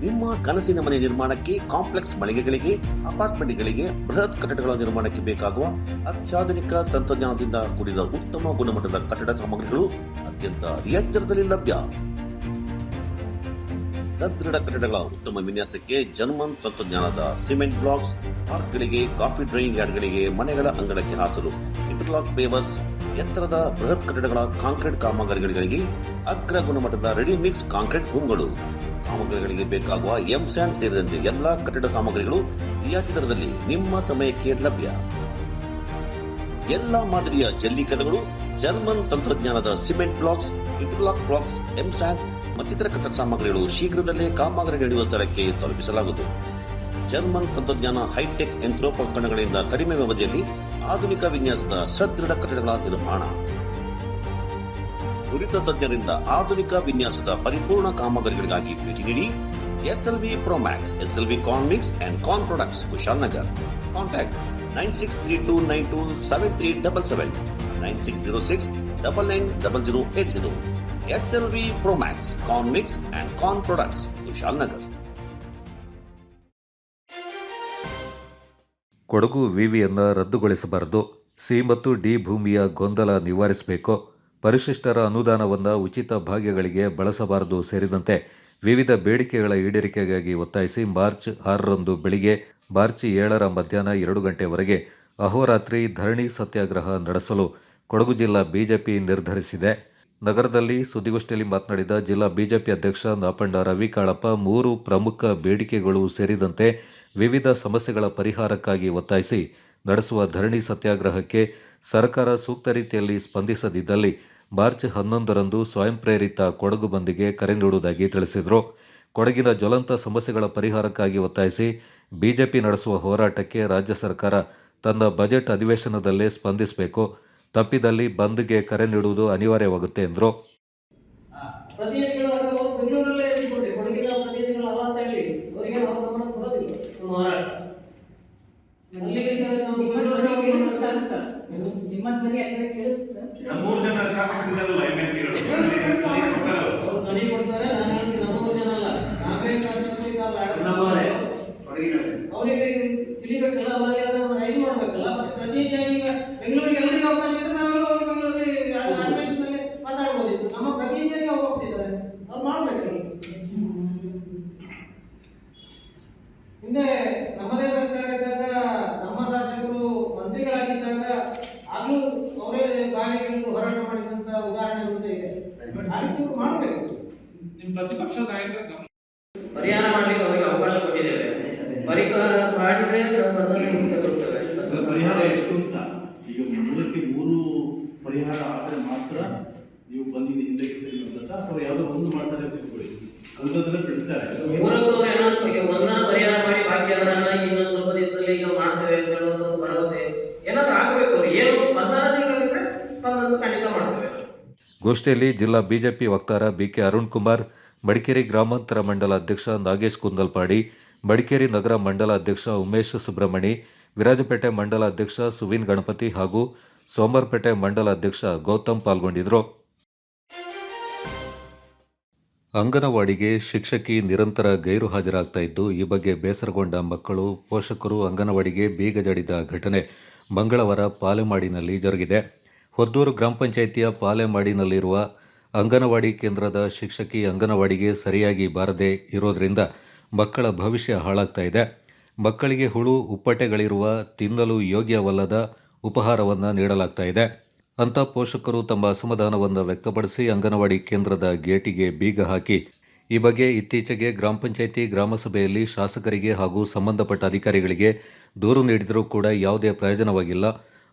ನಿಮ್ಮ ಕನಸಿನ ಮನೆ ನಿರ್ಮಾಣಕ್ಕೆ, ಕಾಂಪ್ಲೆಕ್ಸ್ ಮಳಿಗೆಗಳಿಗೆ, ಅಪಾರ್ಟ್ಮೆಂಟ್ಗಳಿಗೆ, ಬೃಹತ್ ಕಟ್ಟಡಗಳ ನಿರ್ಮಾಣಕ್ಕೆ ಬೇಕಾಗುವ ಅತ್ಯಾಧುನಿಕ ತಂತ್ರಜ್ಞಾನದಿಂದ ಕೂಡಿದ ಉತ್ತಮ ಗುಣಮಟ್ಟದ ಕಟ್ಟಡ ಸಾಮಗ್ರಿಗಳು ಅತ್ಯಂತ ರಿಯಾಯಿತಿ ದರದಲ್ಲಿ ಲಭ್ಯ. ಸದೃಢ ಕಟ್ಟಡಗಳ ಉತ್ತಮ ವಿನ್ಯಾಸಕ್ಕೆ ಜರ್ಮನ್ ತಂತ್ರಜ್ಞಾನದ ಸಿಮೆಂಟ್ ಬ್ಲಾಕ್ಸ್, ಪಾರ್ಕ್ಗಳಿಗೆ, ಕಾಫಿ ಡ್ರೈಯಿಂಗ್ ಯಾರ್ಡ್ಗಳಿಗೆ, ಮನೆಗಳ ಅಂಗಳಕ್ಕೆ ಹಾಸಲು ಇಂಟರ್ಲಾಕ್ ಪೇವರ್ಸ್, ಎತ್ತರದ ಬೃಹತ್ ಕಟ್ಟಡಗಳ ಕಾಂಕ್ರೀಟ್ ಕಾಮಗಾರಿಗಳಿಗೆ ಅಗ್ರ ಗುಣಮಟ್ಟದ ರೆಡಿ ಮಿಕ್ಸ್ ಕಾಂಕ್ರೀಟ್ ಭೂಮಿಗಳು, ಕಾಮಗಾರಿಗಳಿಗೆ ಬೇಕಾಗುವ ಎಂಸ್ಯಾಂಡ್ ಸೇರಿದಂತೆ ಎಲ್ಲಾ ಕಟ್ಟಡ ಸಾಮಗ್ರಿಗಳು ರಿಯಾಯಿತಿ ದರದಲ್ಲಿ ನಿಮ್ಮ ಸಮಯಕ್ಕೆ ಲಭ್ಯ. ಎಲ್ಲಾ ಮಾದರಿಯ ಜಲ್ಲಿಕದಗಳು, ಜರ್ಮನ್ ತಂತ್ರಜ್ಞಾನದ cement blocks, interlock blocks, M sand ಮತ್ತಿತರ ಕಟ್ಟಡ ಸಾಮಗ್ರಿಗಳು ಶೀಘ್ರದಲ್ಲೇ ಕಾಮಗಾರಿ ನಡೆಯುವ ಸ್ಥಳಕ್ಕೆ ತಲುಪಿಸಲಾಗುವುದು. ಜರ್ಮನ್ ತಂತ್ರಜ್ಞಾನ ಹೈಟೆಕ್ ಯಂತ್ರೋಪಕರಣಗಳಿಂದ ಕಡಿಮೆ ಅವಧಿಯಲ್ಲಿ ಆಧುನಿಕ ವಿನ್ಯಾಸದ ಸದೃಢ ಕಟ್ಟಡಗಳ ನಿರ್ಮಾಣ. ನುರಿತ ತಜ್ಞರಿಂದ ಆಧುನಿಕ ವಿನ್ಯಾಸದ ಪರಿಪೂರ್ಣ ಕಾಮಗಾರಿಗಳಿಗಾಗಿ ಭೇಟಿ ನೀಡಿ. SLV Promax, SLV Corn Mix and Corn Products, Kushalnagar. Contact 9632927377, 9606990080. SLV Promax, Corn Mix and Corn Products, Kushalnagar. Kodagu ವಿವಿಯನ್ನು ರದ್ದುಗೊಳಿಸಬಾರದು. ಸಿ ಮತ್ತು ಡಿ ಭೂಮಿಯ ಗೊಂದಲ ನಿವಾರಿಸಬೇಕು. ಪರಿಶಿಷ್ಟರ ಅನುದಾನವನ್ನು ಉಚಿತ ಭಾಗ್ಯಗಳಿಗೆ ಬಳಸಬಾರದು ಸೇರಿದಂತೆ ವಿವಿಧ ಬೇಡಿಕೆಗಳ ಈಡೇರಿಕೆಗಾಗಿ ಒತ್ತಾಯಿಸಿ ಮಾರ್ಚ್ 6ರಂದು ಬೆಳಿಗ್ಗೆ, ಮಾರ್ಚ್ 7ರ ಮಧ್ಯಾಹ್ನ 2 ಗಂಟೆವರೆಗೆ ಅಹೋರಾತ್ರಿ ಧರಣಿ ಸತ್ಯಾಗ್ರಹ ನಡೆಸಲು ಕೊಡಗು ಜಿಲ್ಲಾ ಬಿಜೆಪಿ ನಿರ್ಧರಿಸಿದೆ. ನಗರದಲ್ಲಿ ಸುದ್ದಿಗೋಷ್ಠಿಯಲ್ಲಿ ಮಾತನಾಡಿದ ಜಿಲ್ಲಾ ಬಿಜೆಪಿ ಅಧ್ಯಕ್ಷ ನಾಪಂಡ ರವಿ ಕಾಳಪ್ಪ, 3 ಪ್ರಮುಖ ಬೇಡಿಕೆಗಳು ಸೇರಿದಂತೆ ವಿವಿಧ ಸಮಸ್ಯೆಗಳ ಪರಿಹಾರಕ್ಕಾಗಿ ಒತ್ತಾಯಿಸಿ ನಡೆಸುವ ಧರಣಿ ಸತ್ಯಾಗ್ರಹಕ್ಕೆ ಸರ್ಕಾರ ಸೂಕ್ತ ರೀತಿಯಲ್ಲಿ ಸ್ಪಂದಿಸದಿದ್ದಲ್ಲಿ ಮಾರ್ಚ್ 11ರಂದು ಸ್ವಯಂ ಪ್ರೇರಿತ ಕೊಡಗು ಬಂದ್ಗೆ ಕರೆ ನೀಡುವುದಾಗಿ ತಿಳಿಸಿದರು. ಕೊಡಗಿನ ಜ್ವಲಂತ ಸಮಸ್ಯೆಗಳ ಪರಿಹಾರಕ್ಕಾಗಿ ಒತ್ತಾಯಿಸಿ ಬಿಜೆಪಿ ನಡೆಸುವ ಹೋರಾಟಕ್ಕೆ ರಾಜ್ಯ ಸರ್ಕಾರ ತನ್ನ ಬಜೆಟ್ ಅಧಿವೇಶನದಲ್ಲೇ ಸ್ಪಂದಿಸಬೇಕು. ತಪ್ಪಿದಲ್ಲಿ ಬಂದ್ಗೆ ಕರೆ ನೀಡುವುದು ಅನಿವಾರ್ಯವಾಗುತ್ತೆ ಎಂದರು. ಅವರಿಗೆ ತಿಳಿಬೇಕಲ್ಲ, ಅವರಲ್ಲಿ ಅದನ್ನು ರೈಸ್ ಮಾಡಬೇಕಲ್ಲ. ಮತ್ತೆ ಪ್ರತಿ ಈಗ ಬೆಂಗಳೂರಿಗೆ ಎಲ್ಲರಿಗೂ ಅವಕಾಶ ಇದ್ರೆ ನಾವೆಲ್ಲ ಹೋಗಿ ಬೆಂಗಳೂರಲ್ಲಿ ಅಧಿವೇಶನದಲ್ಲಿ ಮಾತಾಡ್ಬೋದಿತ್ತು. ನಮ್ಮ ಪ್ರತಿನಿಧಿಯಾಗಿ ಅವ್ರು ಹೋಗ್ತಿದ್ದಾರೆ, ಅವ್ರು ಮಾಡಬೇಕಲ್ಲ. ಹಿಂದೆ ನಮ್ಮದೇ ಸರ್ಕಾರ ಇದ್ದಾಗ, ನಮ್ಮ ಶಾಸಕರು ಮಂತ್ರಿಗಳಾಗಿದ್ದಾಗ ಆಗ್ಲೂ ಅವರೇ ಗಾಡಿಗಳಿಗೂ ಹೋರಾಟ ಮಾಡಿದಂತ ಉದಾಹರಣೆಗಳು ಸಹ ಇದೆ. ಅದಕ್ಕೆ ಮಾಡಬೇಕು. ನಿಮ್ಮ ಪ್ರತಿಪಕ್ಷ ನಾಯಕರ ಪರಿಹಾರ ಮಾಡಲಿಕ್ಕೆ ಅವರಿಗೆ ಅವಕಾಶ ಕೊಟ್ಟಿದ್ದೇವೆ. ಪರಿಹಾರ ಮಾಡಿದ್ರೆ ಪರಿಹಾರ ಎಷ್ಟು ಅಂತ ಈಗ ಮೂಲಕ್ಕೆ 3 ಪರಿಹಾರ ಆದರೆ ಮಾತ್ರ ನೀವು ಬಂದಿದೆ ಹಿಂದಕ್ಕೆ ಸರಿ ಅಂತ, ಅಥವಾ ಯಾವುದೋ ಒಂದು ಮಾಡ್ತಾರೆ ಅಂತ ತಿಳ್ಕೊಳ್ಳಿ, ಉಳಿದೋದನ್ನ ಬಿಡ್ತಾರೆ. 3 ಏನಾದ್ರು ಒಂದನ್ನ ಪರಿಹಾರ ಮಾಡಿ ಬಾಕಿ 2 ಇನ್ನೊಂದು ಸ್ವಲ್ಪ ದಿವಸದಲ್ಲಿ ಈಗ ಮಾಡ್ತೇವೆ ಅಂತ ಹೇಳುವಂತ ಒಂದು ಭರವಸೆ ಏನಾದ್ರು ಆಗಬೇಕು. ಅವ್ರು ಏನು ಸ್ಪಂದನ ನೀಡಿದ್ರೆ ಸ್ಪಂದನ ಖಂಡಿತ ಮಾಡ್ತೇವೆ. ಗೋಷ್ಠಿಯಲ್ಲಿ ಜಿಲ್ಲಾ ಬಿಜೆಪಿ ವಕ್ತಾರ ಬಿಕೆ ಅರುಣ್ ಕುಮಾರ್, ಮಡಿಕೇರಿ ಗ್ರಾಮಾಂತರ ಮಂಡಲ ಅಧ್ಯಕ್ಷ ನಾಗೇಶ್ ಕುಂದಲ್ಪಾಡಿ, ಮಡಿಕೇರಿ ನಗರ ಮಂಡಲ ಅಧ್ಯಕ್ಷ ಉಮೇಶ್ ಸುಬ್ರಹ್ಮಣಿ, ವಿರಾಜಪೇಟೆ ಮಂಡಲ ಅಧ್ಯಕ್ಷ ಸುವೀನ್ ಗಣಪತಿ ಹಾಗೂ ಸೋಮವಾರಪೇಟೆ ಮಂಡಲ ಅಧ್ಯಕ್ಷ ಗೌತಮ್ ಪಾಲ್ಗೊಂಡಿದ್ದರು. ಅಂಗನವಾಡಿಗೆ ಶಿಕ್ಷಕಿ ನಿರಂತರ ಗೈರು ಹಾಜರಾಗ್ತಾ ಇದ್ದು, ಈ ಬಗ್ಗೆ ಬೇಸರಗೊಂಡ ಮಕ್ಕಳು, ಪೋಷಕರು ಅಂಗನವಾಡಿಗೆ ಬೀಗ ಜಡಿದ ಘಟನೆ ಮಂಗಳವಾರ ಪಾಲೆಮಾಡಿನಲ್ಲಿ ಜರುಗಿದೆ. ಹೊದ್ದೂರು ಗ್ರಾಮ ಪಂಚಾಯಿತಿಯ ಪಾಲೆಮಾಡಿನಲ್ಲಿರುವ ಅಂಗನವಾಡಿ ಕೇಂದ್ರದ ಶಿಕ್ಷಕಿ ಅಂಗನವಾಡಿಗೆ ಸರಿಯಾಗಿ ಬಾರದೇ ಇರೋದ್ರಿಂದ ಮಕ್ಕಳ ಭವಿಷ್ಯ ಹಾಳಾಗ್ತಾ ಇದೆ. ಮಕ್ಕಳಿಗೆ ಹುಳು, ಉಪ್ಪಟೆಗಳಿರುವ ತಿನ್ನಲು ಯೋಗ್ಯವಲ್ಲದ ಉಪಹಾರವನ್ನು ನೀಡಲಾಗ್ತಾ ಇದೆ ಅಂತ ಪೋಷಕರು ತಮ್ಮ ಅಸಮಾಧಾನವನ್ನು ವ್ಯಕ್ತಪಡಿಸಿ ಅಂಗನವಾಡಿ ಕೇಂದ್ರದ ಗೇಟಿಗೆ ಬೀಗ ಹಾಕಿ ಈ ಬಗ್ಗೆ ಇತ್ತೀಚೆಗೆ ಗ್ರಾಮ ಪಂಚಾಯಿತಿ ಗ್ರಾಮ ಸಭೆಯಲ್ಲಿ ಶಾಸಕರಿಗೆ ಹಾಗೂ ಸಂಬಂಧಪಟ್ಟ ಅಧಿಕಾರಿಗಳಿಗೆ ದೂರು ನೀಡಿದರೂ ಕೂಡ ಯಾವುದೇ ಪ್ರಯೋಜನವಾಗಿಲ್ಲ.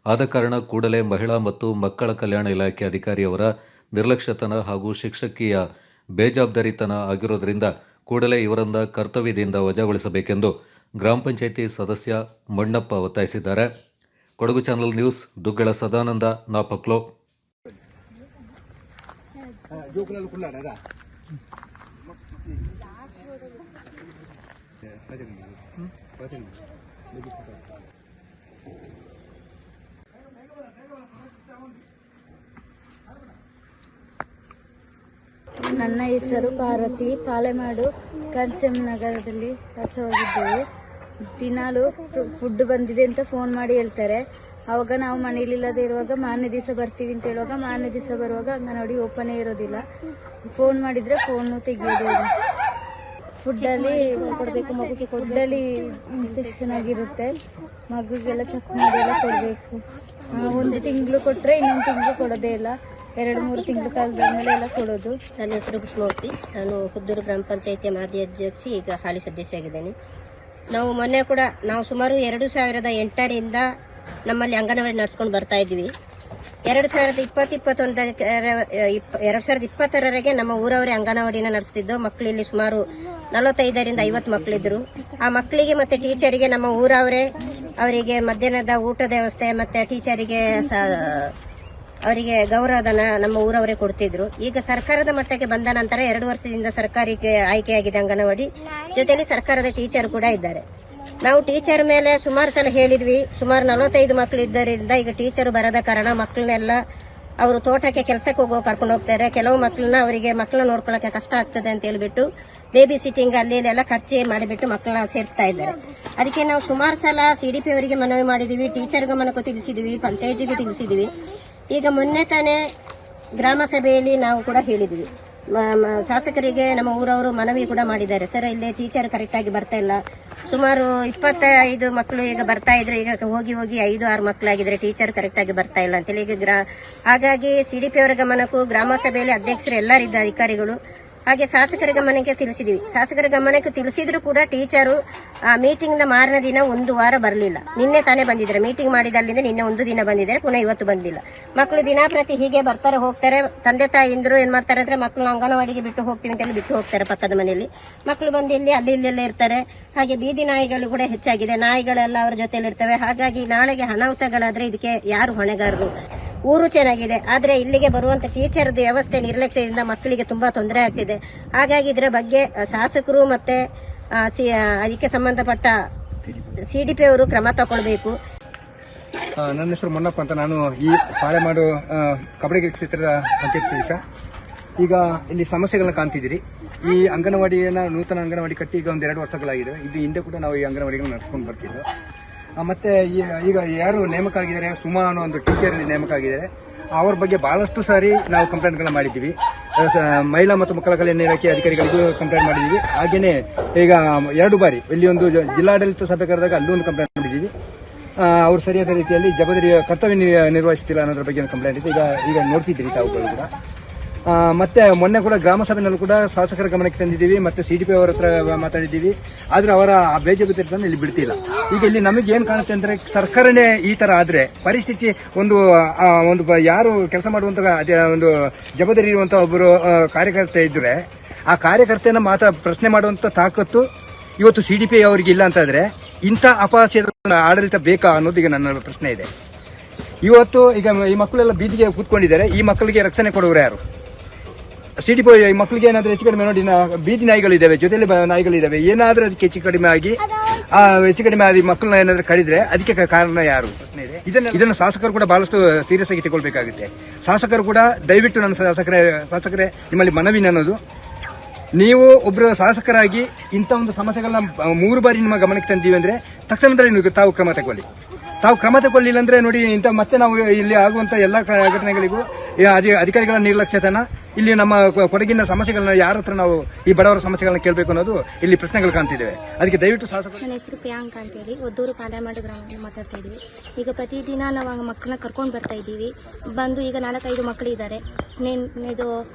ಆದ ಕಾರಣ ಕೂಡಲೇ ಮಹಿಳಾ ಮತ್ತು ಮಕ್ಕಳ ಕಲ್ಯಾಣ ಇಲಾಖೆ ಅಧಿಕಾರಿಯವರ ನಿರ್ಲಕ್ಷ್ಯತನ ಹಾಗೂ ಶಿಕ್ಷಕಿಯ ಬೇಜವಾಬ್ದಾರಿತನ ಆಗಿರೋದ್ರಿಂದ ಕೂಡಲೇ ಇವರನ್ನ ಕರ್ತವ್ಯದಿಂದ ವಜಾಗೊಳಿಸಬೇಕೆಂದು ಗ್ರಾಮ ಪಂಚಾಯಿತಿ ಸದಸ್ಯ ಮಣ್ಣಪ್ಪ ಒತ್ತಾಯಿಸಿದ್ದಾರೆ. Kodagu channel news, Duggala Sadananda, ನಾಪಕ್ಲೋ. ನನ್ನ ಹೆಸರು ಪಾರ್ವತಿ. ಪಾಲೆಮಾಡು ಕನ್ಸೆಮ್ ನಗರದಲ್ಲಿ ವಾಸವಾಗಿದ್ದೇವೆ. ದಿನಾಲು ಫುಡ್ ಬಂದಿದೆ ಅಂತ ಫೋನ್ ಮಾಡಿ ಹೇಳ್ತಾರೆ. ಆವಾಗ ನಾವು ಮನೇಲಿಲ್ಲದೆ ಇರುವಾಗ ಮಾರನೇ ದಿವಸ ಬರ್ತೀವಿ ಅಂತ ಹೇಳುವಾಗ ಮಾರನೇ ದಿವಸ ಬರುವಾಗ ಅಂಗನವಾಡಿ ಓಪನೇ ಇರೋದಿಲ್ಲ. ಫೋನ್ ಮಾಡಿದರೆ ಫೋನು ತೆಗಿಯೋದೇ ಇಲ್ಲ. ಫುಡ್ಡಲ್ಲಿ ಕೊಡಬೇಕು, ಮಗುಗೆ ಫುಡ್ಡಲ್ಲಿ ಇನ್ಫೆಕ್ಷನ್ ಆಗಿರುತ್ತೆ. ಮಗುಗೆಲ್ಲ ಚೆಕ್ ಮಾಡಿ ಎಲ್ಲ ಕೊಡಬೇಕು. ಒಂದು ತಿಂಗಳು ಕೊಟ್ಟರೆ ಇನ್ನೊಂದು ತಿಂಗಳು ಕೊಡೋದೇ ಇಲ್ಲ. 2-3 ತಿಂಗಳು ಕಳೆದಾದ್ಮೇಲೆ ಎಲ್ಲ ಕೊಡೋದು. ನನ್ನ ಹೆಸರು ಕೃಷ್ಣಮೂರ್ತಿ. ನಾನು ಹುದ್ದೂರು ಗ್ರಾಮ ಪಂಚಾಯಿತಿಯ ಮಾಜಿ ಅಧ್ಯಕ್ಷಿ, ಈಗ ಹಾಲಿ ಸದಸ್ಯ ಆಗಿದ್ದೇನೆ. ನಾವು ಮೊನ್ನೆ ಕೂಡ ಸುಮಾರು 2008ರಿಂದ ನಮ್ಮಲ್ಲಿ ಅಂಗನವಾಡಿ ನಡೆಸ್ಕೊಂಡು ಬರ್ತಾ ಇದ್ವಿ. 2020-2021 ನಮ್ಮ ಊರವರೇ ಅಂಗನವಾಡಿನ ನಡೆಸ್ತಿದ್ದು. ಮಕ್ಕಳಲ್ಲಿ ಸುಮಾರು 45ರಿಂದ 50 ಮಕ್ಕಳಿದ್ರು. ಆ ಮಕ್ಕಳಿಗೆ ಮತ್ತೆ ಟೀಚರಿಗೆ ನಮ್ಮ ಊರವರೇ ಅವರಿಗೆ ಮಧ್ಯಾಹ್ನದ ಊಟದ ವ್ಯವಸ್ಥೆ ಮತ್ತೆ ಟೀಚರಿಗೆ ಅವರಿಗೆ ಗೌರವಧನ ನಮ್ಮ ಊರವರೇ ಕೊಡ್ತಿದ್ರು. ಈಗ ಸರ್ಕಾರದ ಮಟ್ಟಕ್ಕೆ ಬಂದ ನಂತರ 2 ವರ್ಷದಿಂದ ಸರ್ಕಾರಕ್ಕೆ ಆಯ್ಕೆಯಾಗಿದೆ ಅಂಗನವಾಡಿ. ಜೊತೆಲಿ ಸರ್ಕಾರದ ಟೀಚರ್ ಕೂಡ ಇದ್ದಾರೆ. ನಾವು ಟೀಚರ್ ಮೇಲೆ ಸುಮಾರು ಸಲ ಹೇಳಿದ್ವಿ. ಸುಮಾರು 45 ಮಕ್ಕಳಿದ್ದರಿಂದ ಈಗ ಟೀಚರ್ ಬರದ ಕಾರಣ ಮಕ್ಕಳನ್ನೆಲ್ಲ ಅವರು ತೋಟಕ್ಕೆ ಕೆಲಸಕ್ಕೆ ಕರ್ಕೊಂಡು ಹೋಗ್ತಾರೆ. ಕೆಲವು ಅವರಿಗೆ ಮಕ್ಕಳನ್ನ ನೋಡ್ಕೊಳ್ಳೋಕೆ ಕಷ್ಟ ಆಗ್ತದೆ ಅಂತ ಹೇಳ್ಬಿಟ್ಟು ಬೇಬಿ ಸಿಟ್ಟಿಂಗ್ ಅಲ್ಲಿ ಎಲ್ಲ ಖರ್ಚು ಮಾಡಿಬಿಟ್ಟು ಮಕ್ಕಳನ್ನ ಸೇರಿಸ್ತಾ ಇದ್ದಾರೆ. ಅದಕ್ಕೆ ನಾವು ಸುಮಾರು ಸಲ CDP ಅವರಿಗೆ ಮನವಿ ಮಾಡಿದೀವಿ, ಟೀಚರ್ ಗಮನಕ್ಕೂ ತಿಳಿಸಿದ್ವಿ, ಪಂಚಾಯತಿಗೂ ತಿಳಿಸಿದ್ವಿ. ಈಗ ಮೊನ್ನೆ ತಾನೇ ಗ್ರಾಮ ಸಭೆಯಲ್ಲಿ ನಾವು ಕೂಡ ಹೇಳಿದ್ವಿ. ಶಾಸಕರಿಗೆ ನಮ್ಮ ಊರವರು ಮನವಿ ಕೂಡ ಮಾಡಿದ್ದಾರೆ. ಸರ್, ಇಲ್ಲಿ ಟೀಚರ್ ಕರೆಕ್ಟ್ ಆಗಿ ಬರ್ತಾ ಇಲ್ಲ. ಸುಮಾರು 25 ಮಕ್ಕಳು ಈಗ ಬರ್ತಾ ಇದ್ರು. ಈಗ ಹೋಗಿ 5-6 ಮಕ್ಕಳಾಗಿದ್ರೆ ಟೀಚರ್ ಕರೆಕ್ಟ್ ಆಗಿ ಬರ್ತಾ ಇಲ್ಲ ಅಂತೇಳಿ ಈಗ ಹಾಗಾಗಿ CDP ಅವರ ಗಮನಕ್ಕೂ ಗ್ರಾಮ ಸಭೆಯಲ್ಲಿ ಅಧ್ಯಕ್ಷರು ಎಲ್ಲರಿದ್ದ ಅಧಿಕಾರಿಗಳು ಹಾಗೆ ಶಾಸಕರ ಗಮನಕ್ಕೆ ತಿಳಿಸಿದ್ವಿ. ಶಾಸಕರ ಗಮನಕ್ಕೆ ತಿಳಿಸಿದ್ರು ಕೂಡ ಟೀಚರು ಮೀಟಿಂಗ್ ನ ಮಾರನೇ ದಿನ 1 ವಾರ ಬರಲಿಲ್ಲ. ನಿನ್ನೆ ತಾನೇ ಬಂದಿದ್ದಾರೆ. ಮೀಟಿಂಗ್ ಮಾಡಿದಲ್ಲಿಂದ ನಿನ್ನೆ 1 ದಿನ ಬಂದಿದ್ದಾರೆ, ಪುನಃ ಇವತ್ತು ಬಂದಿಲ್ಲ. ಮಕ್ಕಳು ದಿನಾಪ್ರತಿ ಹೀಗೆ ಬರ್ತಾರೆ ಹೋಗ್ತಾರೆ. ತಂದೆ ತಾಯಿಂದ್ರು ಏನ್ ಮಾಡ್ತಾರೆ ಅಂದ್ರೆ ಮಕ್ಕಳು ಅಂಗನವಾಡಿಗೆ ಬಿಟ್ಟು ಹೋಗ್ತೀವಿ ಅಂತ ಬಿಟ್ಟು ಹೋಗ್ತಾರೆ ಪಕ್ಕದ ಮನೆಯಲ್ಲಿ. ಮಕ್ಕಳು ಬಂದು ಇಲ್ಲಿ ಇಲ್ಲೆಲ್ಲ ಇರ್ತಾರೆ. ಹಾಗೆ ಬೀದಿ ನಾಯಿಗಳು ಕೂಡ ಹೆಚ್ಚಾಗಿದೆ. ನಾಯಿಗಳೆಲ್ಲ ಅವರ ಜೊತೆಲಿ ಇರ್ತವೆ. ಹಾಗಾಗಿ ನಾಳೆಗೆ ಅನಾಹುತಗಳಾದ್ರೆ ಇದಕ್ಕೆ ಯಾರು ಹೊಣೆಗಾರರು? ಊರು ಚೆನ್ನಾಗಿದೆ, ಆದ್ರೆ ಇಲ್ಲಿಗೆ ಬರುವಂತ ಟೀಚರ್ದು ವ್ಯವಸ್ಥೆ ನಿರ್ಲಕ್ಷ್ಯದಿಂದ ಮಕ್ಕಳಿಗೆ ತುಂಬಾ ತೊಂದರೆ ಆಗ್ತಿದೆ. ಹಾಗಾಗಿ ಇದರ ಬಗ್ಗೆ ಶಾಸಕರು ಮತ್ತೆ ಅದಕ್ಕೆ ಸಂಬಂಧಪಟ್ಟ CDP ಅವರು ಕ್ರಮ ತಗೊಳ್ಬೇಕು. ನನ್ನ ಹೆಸರು ಮೊನ್ನಪ್ಪ ಅಂತ. ನಾನು ಈ ಪಾಳೆಮಾಡು ಕಬಡಗಿ ಕ್ಷೇತ್ರದ ಪಂಚಾಯತ್ ಸದಸ್ಯ. ಈಗ ಇಲ್ಲಿ ಸಮಸ್ಯೆಗಳನ್ನ ಕಾಣ್ತಿದ್ದೀರಿ. ಈ ಅಂಗನವಾಡಿಯನ್ನ ನೂತನ ಅಂಗನವಾಡಿ ಕಟ್ಟಿ ಈಗ 1-2 ವರ್ಷಗಳಾಗಿದೆ. ಇದು ಹಿಂದೆ ಕೂಡ ನಾವು ಈ ಅಂಗನವಾಡಿಗಳನ್ನ ನಡೆಸ್ಕೊಂಡು ಬರ್ತಿದ್ವಿ. ಮತ್ತೆ ಈಗ ಯಾರು ನೇಮಕ ಆಗಿದ್ದಾರೆ, ಸುಮಾ ಅನ್ನೋ ಒಂದು ಟೀಚರ್ ನೇಮಕ ಆಗಿದ್ದಾರೆ. ಅವ್ರ ಬಗ್ಗೆ ಬಹಳಷ್ಟು ಸಾರಿ ನಾವು ಕಂಪ್ಲೇಂಟ್ಗಳನ್ನ ಮಾಡಿದ್ದೀವಿ. ಮಹಿಳಾ ಮತ್ತು ಮಕ್ಕಳ ಕಲ್ಯಾಣ ಇಲಾಖೆ ಅಧಿಕಾರಿಗಳಿಗೂ ಕಂಪ್ಲೇಂಟ್ ಮಾಡಿದ್ದೀವಿ. ಹಾಗೇನೆ ಈಗ 2 ಬಾರಿ ಇಲ್ಲಿ ಒಂದು ಜಿಲ್ಲಾಡಳಿತ ಸಭೆ ಕರೆದಾಗ ಅಲ್ಲೊಂದು ಕಂಪ್ಲೇಂಟ್ ಮಾಡಿದ್ದೀವಿ. ಅವ್ರು ಸರಿಯಾದ ರೀತಿಯಲ್ಲಿ ಜವಾಬ್ದಾರಿ ಕರ್ತವ್ಯ ನಿರ್ವಹಿಸ್ತಿಲ್ಲ ಅನ್ನೋದ್ರ ಬಗ್ಗೆ ಕಂಪ್ಲೇಂಟ್ ಇದೆ. ಈಗ ನೋಡ್ತಿದ್ದೀರಿ ತಾವುಗಳು ಕೂಡ. ಮತ್ತೆ ಮೊನ್ನೆ ಕೂಡ ಗ್ರಾಮ ಸಭೆಯಲ್ಲೂ ಕೂಡ ಶಾಸಕರ ಗಮನಕ್ಕೆ ತಂದಿದ್ದೀವಿ, ಮತ್ತೆ CDP ಅವರ ಹತ್ರ ಮಾತಾಡಿದ್ದೀವಿ. ಆದ್ರೆ ಅವರ ಬೇಜವಾಬ್ದಾರಿತನ ಇಲ್ಲಿ ಬಿಡ್ತಿಲ್ಲ. ಈಗ ಇಲ್ಲಿ ನಮಗೆ ಏನ್ ಕಾಣುತ್ತೆ ಅಂದ್ರೆ ಸರ್ಕಾರನೇ ಈ ತರ ಆದ್ರೆ ಪರಿಸ್ಥಿತಿ ಒಂದು ಯಾರು ಕೆಲಸ ಮಾಡುವಂತ ಒಂದು ಜವಾಬ್ದಾರಿ ಇರುವಂತ ಒಬ್ಬರು ಕಾರ್ಯಕರ್ತ ಇದ್ರೆ ಆ ಕಾರ್ಯಕರ್ತನ ಪ್ರಶ್ನೆ ಮಾಡುವಂತ ತಾಕತ್ತು ಇವತ್ತು CDP ಅವರಿಗೆ ಇಲ್ಲ ಅಂತ ಇದ್ರೆ ಇಂಥ ಅಪಹಾಸ್ಯದ ಆಡಳಿತ ಬೇಕಾ ಅನ್ನೋದು ಈಗ ನನ್ನ ಪ್ರಶ್ನೆ ಇದೆ. ಇವತ್ತು ಈಗ ಈ ಮಕ್ಕಳೆಲ್ಲ ಬೀದಿಗೆ ಕೂತ್ಕೊಂಡಿದ್ದಾರೆ. ಈ ಮಕ್ಕಳಿಗೆ ರಕ್ಷಣೆ ಕೊಡುವರು ಯಾರು? CDP ಈ ಮಕ್ಕಳಿಗೆ ಏನಾದ್ರೂ ಹೆಚ್ಚು ಕಡಿಮೆ ನೋಡಿ, ಬೀದಿ ನಾಯಿಗಳಿದ್ದಾವೆ, ಜೊತೆಲಿ ನಾಯಿಗಳಿದ್ದಾವೆ. ಏನಾದ್ರೂ ಅದಕ್ಕೆ ಹೆಚ್ಚು ಕಡಿಮೆ ಆಗಿ ಮಕ್ಕಳನ್ನ ಏನಾದ್ರೂ ಕಡಿದ್ರೆ ಅದಕ್ಕೆ ಕಾರಣ ಯಾರು? ಪ್ರಶ್ನೆ ಇದೆ. ಇದನ್ನ ಶಾಸಕರು ಕೂಡ ಬಹಳಷ್ಟು ಸೀರಿಯಸ್ ಆಗಿ ತಗೊಳ್ಬೇಕಾಗುತ್ತೆ. ಶಾಸಕರು ಕೂಡ ದಯವಿಟ್ಟು ನನ್ನ ಶಾಸಕರೇ ನಿಮ್ಮಲ್ಲಿ ಮನವಿ ಅನ್ನೋದು, ನೀವು ಒಬ್ಬರು ಶಾಸಕರಾಗಿ ಇಂಥ ಒಂದು ಸಮಸ್ಯೆಗಳನ್ನ 3 ಬಾರಿ ನಿಮ್ಮ ಗಮನಕ್ಕೆ ತಂದೀವಿ ಅಂದ್ರೆ ತಕ್ಷಣದಲ್ಲಿ ನೀವು ತಾವು ಕ್ರಮ ತಗೊಳ್ಳಿಲ್ಲ ಅಂದ್ರೆ ನೋಡಿ ಇಂಥ ಮತ್ತೆ ನಾವು ಇಲ್ಲಿ ಆಗುವಂತ ಎಲ್ಲ ಘಟನೆಗಳಿಗೂ ಅಧಿಕಾರಿಗಳ ನಿರ್ಲಕ್ಷ್ಯತನ, ಇಲ್ಲಿ ನಮ್ಮ ಕೊಡಗಿನ ಸಮಸ್ಯೆಗಳನ್ನ ಯಾರ ಹತ್ರ ನಾವು ಈ ಬಡವರ ಸಮಸ್ಯೆಗಳನ್ನ ಕೇಳಬೇಕು ಅನ್ನೋದು ಇಲ್ಲಿ ಪ್ರಶ್ನೆಗಳು ಕಾಣ್ತಿದ್ದೇವೆ. ಅದಕ್ಕೆ ದಯವಿಟ್ಟು ಶಾಸಕರು. ನನ್ನ ಹೆಸರು ಪ್ರಿಯಾಂಕಾ ಅಂತೇಳಿ ಒದ್ದೂರು ಪಾಲೆಮಾಡು ಗ್ರಾಮದಿಂದ ಮಾತಾಡ್ತಾ ಇದ್ದೀವಿ. ಈಗ ಪ್ರತಿದಿನ ನಾವು ಮಕ್ಕಳನ್ನ ಕರ್ಕೊಂಡು ಬರ್ತಾ ಇದ್ದೀವಿ. ಬಂದು ಈಗ 4-5 ಮಕ್ಕಳಿದ್ದಾರೆ. ಇದು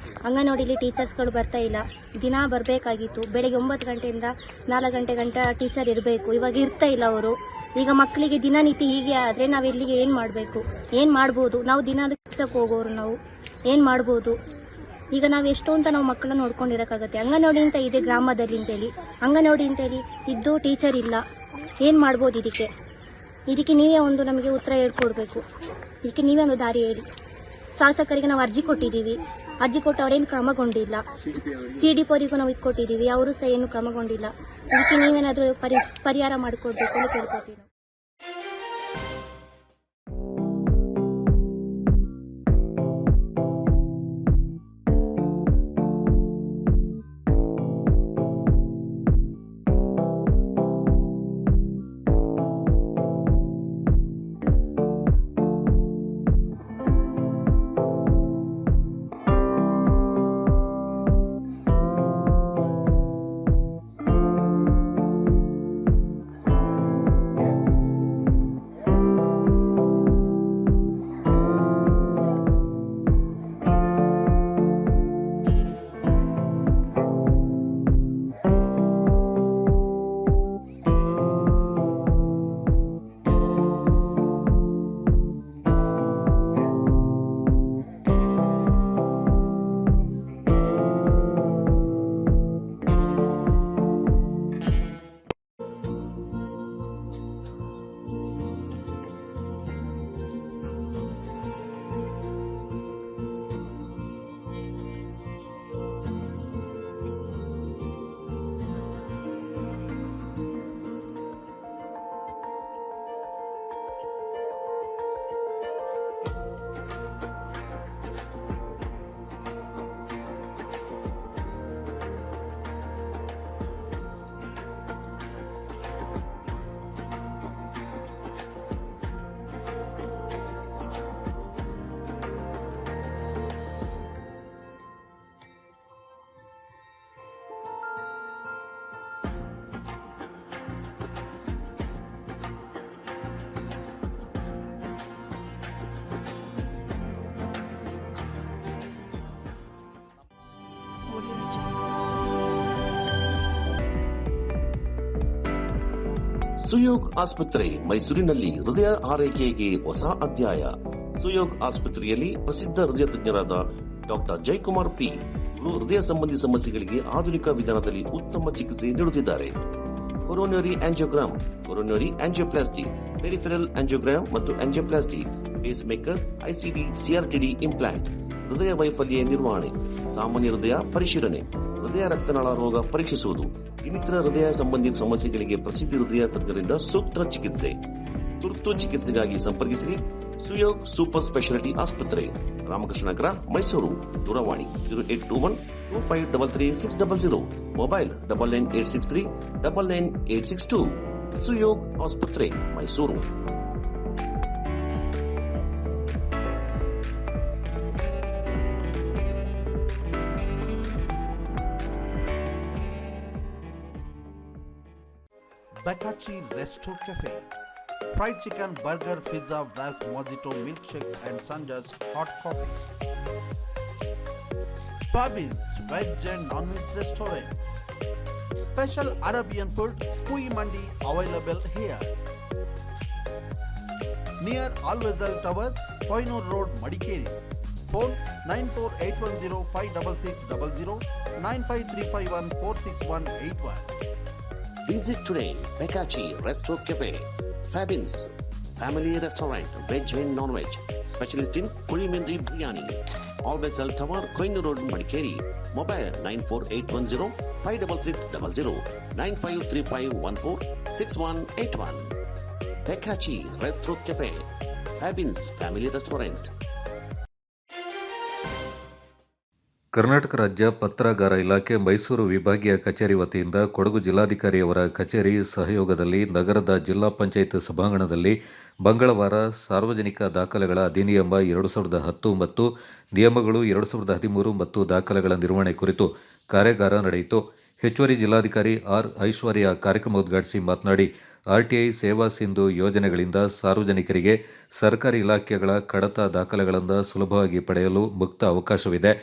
ಅಂಗನವಾಡಿಲಿ ಟೀಚರ್ಸ್ಗಳು ಬರ್ತಾ ಇಲ್ಲ. ದಿನ ಬರಬೇಕಾಗಿತ್ತು. ಬೆಳಗ್ಗೆ 9 ಗಂಟೆಯಿಂದ 4 ಗಂಟೆ ಟೀಚರ್ ಇರಬೇಕು. ಇವಾಗ ಇರ್ತಾ ಇಲ್ಲ ಅವರು. ಈಗ ಮಕ್ಕಳಿಗೆ ದಿನನಿತ್ಯ ಹೀಗೆ ಆದರೆ ನಾವು ಎಲ್ಲಿಗೆ ಏನು ಮಾಡಬೇಕು, ಏನು ಮಾಡ್ಬೋದು? ನಾವು ದಿನ ಕೆಲಸಕ್ಕೆ ಹೋಗೋರು, ನಾವು ಏನು ಮಾಡ್ಬೋದು? ಈಗ ನಾವು ಎಷ್ಟು ಅಂತ ನಾವು ಮಕ್ಕಳನ್ನ ನೋಡ್ಕೊಂಡಿರೋಕ್ಕಾಗತ್ತೆ. ಅಂಗನವಾಡಿ ಅಂತ ಇದೆ ಗ್ರಾಮದಲ್ಲಿ ಅಂತೇಳಿ, ಅಂಗನವಾಡಿ ಅಂತೇಳಿ ಇದ್ದು ಟೀಚರ್ ಇಲ್ಲ. ಏನು ಮಾಡ್ಬೋದು? ಇದಕ್ಕೆ ನೀವೇ ಒಂದು ನಮಗೆ ಉತ್ತರ ಹೇಳ್ಕೊಡ್ಬೇಕು. ಇದಕ್ಕೆ ನೀವೇ ಒಂದು ದಾರಿ ಹೇಳಿ. ಶಾಸಕರಿಗೆ ನಾವು ಅರ್ಜಿ ಕೊಟ್ಟಿದ್ದೀವಿ. ಅರ್ಜಿ ಕೊಟ್ಟು ಅವರೇನು ಕ್ರಮಗೊಂಡಿಲ್ಲ. CDPವರಿಗೂ ನಾವು ಇದು ಕೊಟ್ಟಿದ್ದೀವಿ, ಅವರು ಸಹ ಏನು ಕ್ರಮಗೊಂಡಿಲ್ಲ. ಇದಕ್ಕೆ ನೀವೇನಾದರೂ ಪರಿಹಾರ ಮಾಡಿಕೊಡ್ಬೇಕು ಅಂತ ಕೇಳ್ಕೊತೀವಿ ನಾವು. ಸುಯೋಗ್ ಆಸ್ಪತ್ರೆ ಮೈಸೂರಿನಲ್ಲಿ ಹೃದಯ ಆರೈಕೆಗೆ ಹೊಸ ಅಧ್ಯಾಯ. ಸುಯೋಗ್ ಆಸ್ಪತ್ರೆಯಲ್ಲಿ ಪ್ರಸಿದ್ಧ ಹೃದಯ ತಜ್ಞರಾದ ಡಾಕ್ಟರ್ ಜಯಕುಮಾರ್ ಪಿ ಹೃದಯ ಸಂಬಂಧಿ ಸಮಸ್ಯೆಗಳಿಗೆ ಆಧುನಿಕ ವಿಧಾನದಲ್ಲಿ ಉತ್ತಮ ಚಿಕಿತ್ಸೆ ನೀಡುತ್ತಿದ್ದಾರೆ. Coronary angiogram, coronary angioplasty, peripheral angiogram ಮತ್ತು angioplasty, pacemaker, ICD, CRTD implant, ಹೃದಯ ವೈಫಲ್ಯ ನಿರ್ವಹಣೆ, ಸಾಮಾನ್ಯ ಹೃದಯ ಪರಿಶೀಲನೆ, ಹೃದಯ ರಕ್ತನಾಳ ರೋಗ ಪರೀಕ್ಷಿಸುವುದು, ಇನ್ನಿತರ ಹೃದಯ ಸಂಬಂಧಿ ಸಮಸ್ಯೆಗಳಿಗೆ ಪ್ರಸಿದ್ಧ ಹೃದಯ ತಜ್ಞರಿಂದ ಸೂಕ್ತ ಚಿಕಿತ್ಸೆ. ತುರ್ತು ಚಿಕಿತ್ಸೆಗಾಗಿ ಸಂಪರ್ಕಿಸಿ ಸುಯೋಗ್ ಸೂಪರ್ ಸ್ಪೆಷಾಲಿಟಿ ಆಸ್ಪತ್ರೆ, ರಾಮಕೃಷ್ಣ ನಗರ, ಮೈಸೂರು. ದೂರವಾಣಿ 0821-2533-600, ಮೊಬೈಲ್ 9986399862. ಸುಯೋಗ್ ಆಸ್ಪತ್ರೆ, Mysuru. Bakachi Resto Cafe. Fried chicken, burger, pizza, wraps, mojito, milkshakes and Sanja's hot coffee. Fabins Veg and Non-Veg Restaurant. Special Arabian food, Kui Mandi available here. Near Al-Wazal Towers, Koinur Road, Madikeri. Phone 9481056600, 953514681. Visit today Bakachi Resto Cafe. Fabins Family Restaurant, Veg and Non-Veg. Specialist in Culinary Biryani. Al-Wazal Tower, Koinur Road, Madikeri. Mobile 94810-56600, 9535146181. Bakachi Resto Cafe. Fabins Family Restaurant. Karnataka ರಾಜ್ಯ ಪತ್ರಗಾರ ಇಲಾಖೆ ಮೈಸೂರು ವಿಭಾಗೀಯ ಕಚೇರಿ ವತಿಯಿಂದ ಕೊಡಗು ಜಿಲ್ಲಾಧಿಕಾರಿಯವರ ಕಚೇರಿ ಸಹಯೋಗದಲ್ಲಿ ನಗರದ ಜಿಲ್ಲಾ ಪಂಚಾಯತ್ ಸಭಾಂಗಣದಲ್ಲಿ ಮಂಗಳವಾರ ಸಾರ್ವಜನಿಕ ದಾಖಲೆಗಳ ಅಧಿನಿಯಮ 2010 ಮತ್ತು ನಿಯಮಗಳು 2013 ಮತ್ತು ದಾಖಲೆಗಳ ನಿರ್ವಹಣೆ ಕುರಿತು ಕಾರ್ಯಾಗಾರ ನಡೆಯಿತು. ಹೆಚ್ಚುವರಿ ಜಿಲ್ಲಾಧಿಕಾರಿ ಆರ್. ಐಶ್ವರ್ಯ ಕಾರ್ಯಕ್ರಮ ಉದ್ಘಾಟಿಸಿ ಮಾತನಾಡಿ, ಆರ್ಟಿಐ ಸೇವಾ ಸಿಂಧು ಯೋಜನೆಗಳಿಂದ ಸಾರ್ವಜನಿಕರಿಗೆ ಸರ್ಕಾರಿ ಇಲಾಖೆಗಳ ಕಡತ ದಾಖಲೆಗಳನ್ನು ಸುಲಭವಾಗಿ ಪಡೆಯಲು ಮುಕ್ತ ಅವಕಾಶವಿದೆ.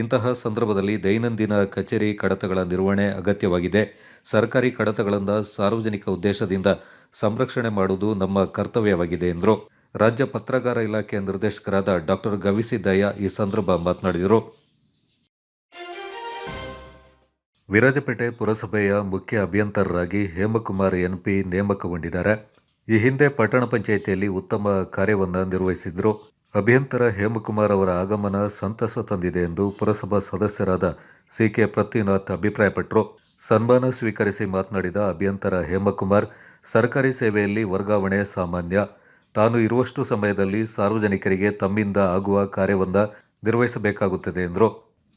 ಇಂತಹ ಸಂದರ್ಭದಲ್ಲಿ ದೈನಂದಿನ ಕಚೇರಿ ಕಡತಗಳ ನಿರ್ವಹಣೆ ಅಗತ್ಯವಾಗಿದೆ. ಸರ್ಕಾರಿ ಕಡತಗಳನ್ನು ಸಾರ್ವಜನಿಕ ಉದ್ದೇಶದಿಂದ ಸಂರಕ್ಷಣೆ ಮಾಡುವುದು ನಮ್ಮ ಕರ್ತವ್ಯವಾಗಿದೆ ಎಂದರು. ರಾಜ್ಯ ಪತ್ರಗಾರ ಇಲಾಖೆಯ ನಿರ್ದೇಶಕರಾದ ಡಾಕ್ಟರ್ ಗವಿಸಿದ್ದಯ್ಯ ಈ ಸಂದರ್ಭ ಮಾತನಾಡಿದರು. ವಿರಾಜಪೇಟೆ ಪುರಸಭೆಯ ಮುಖ್ಯ ಅಭಿಯಂತರರಾಗಿ ಹೇಮಕುಮಾರ್ NP ನೇಮಕಗೊಂಡಿದ್ದಾರೆ. ಈ ಹಿಂದೆ ಪಟ್ಟಣ ಪಂಚಾಯಿತಿಯಲ್ಲಿ ಉತ್ತಮ ಕಾರ್ಯವನ್ನು ನಿರ್ವಹಿಸಿದ್ರು. ಅಭಿಯಂತರ ಹೇಮಕುಮಾರ್ ಅವರ ಆಗಮನ ಸಂತಸ ತಂದಿದೆ ಎಂದು ಪುರಸಭಾ ಸದಸ್ಯರಾದ CK ಪೃಥ್ವಿನಾಥ್ ಅಭಿಪ್ರಾಯಪಟ್ಟರು. ಸನ್ಮಾನ ಸ್ವೀಕರಿಸಿ ಮಾತನಾಡಿದ ಅಭಿಯಂತರ ಹೇಮಕುಮಾರ್, ಸರ್ಕಾರಿ ಸೇವೆಯಲ್ಲಿ ವರ್ಗಾವಣೆ ಸಾಮಾನ್ಯ. ತಾನು ಇರುವಷ್ಟು ಸಮಯದಲ್ಲಿ ಸಾರ್ವಜನಿಕರಿಗೆ ತಮ್ಮಿಂದ ಆಗುವ ಕಾರ್ಯವನ್ನು ನಿರ್ವಹಿಸಬೇಕಾಗುತ್ತದೆ ಎಂದರು.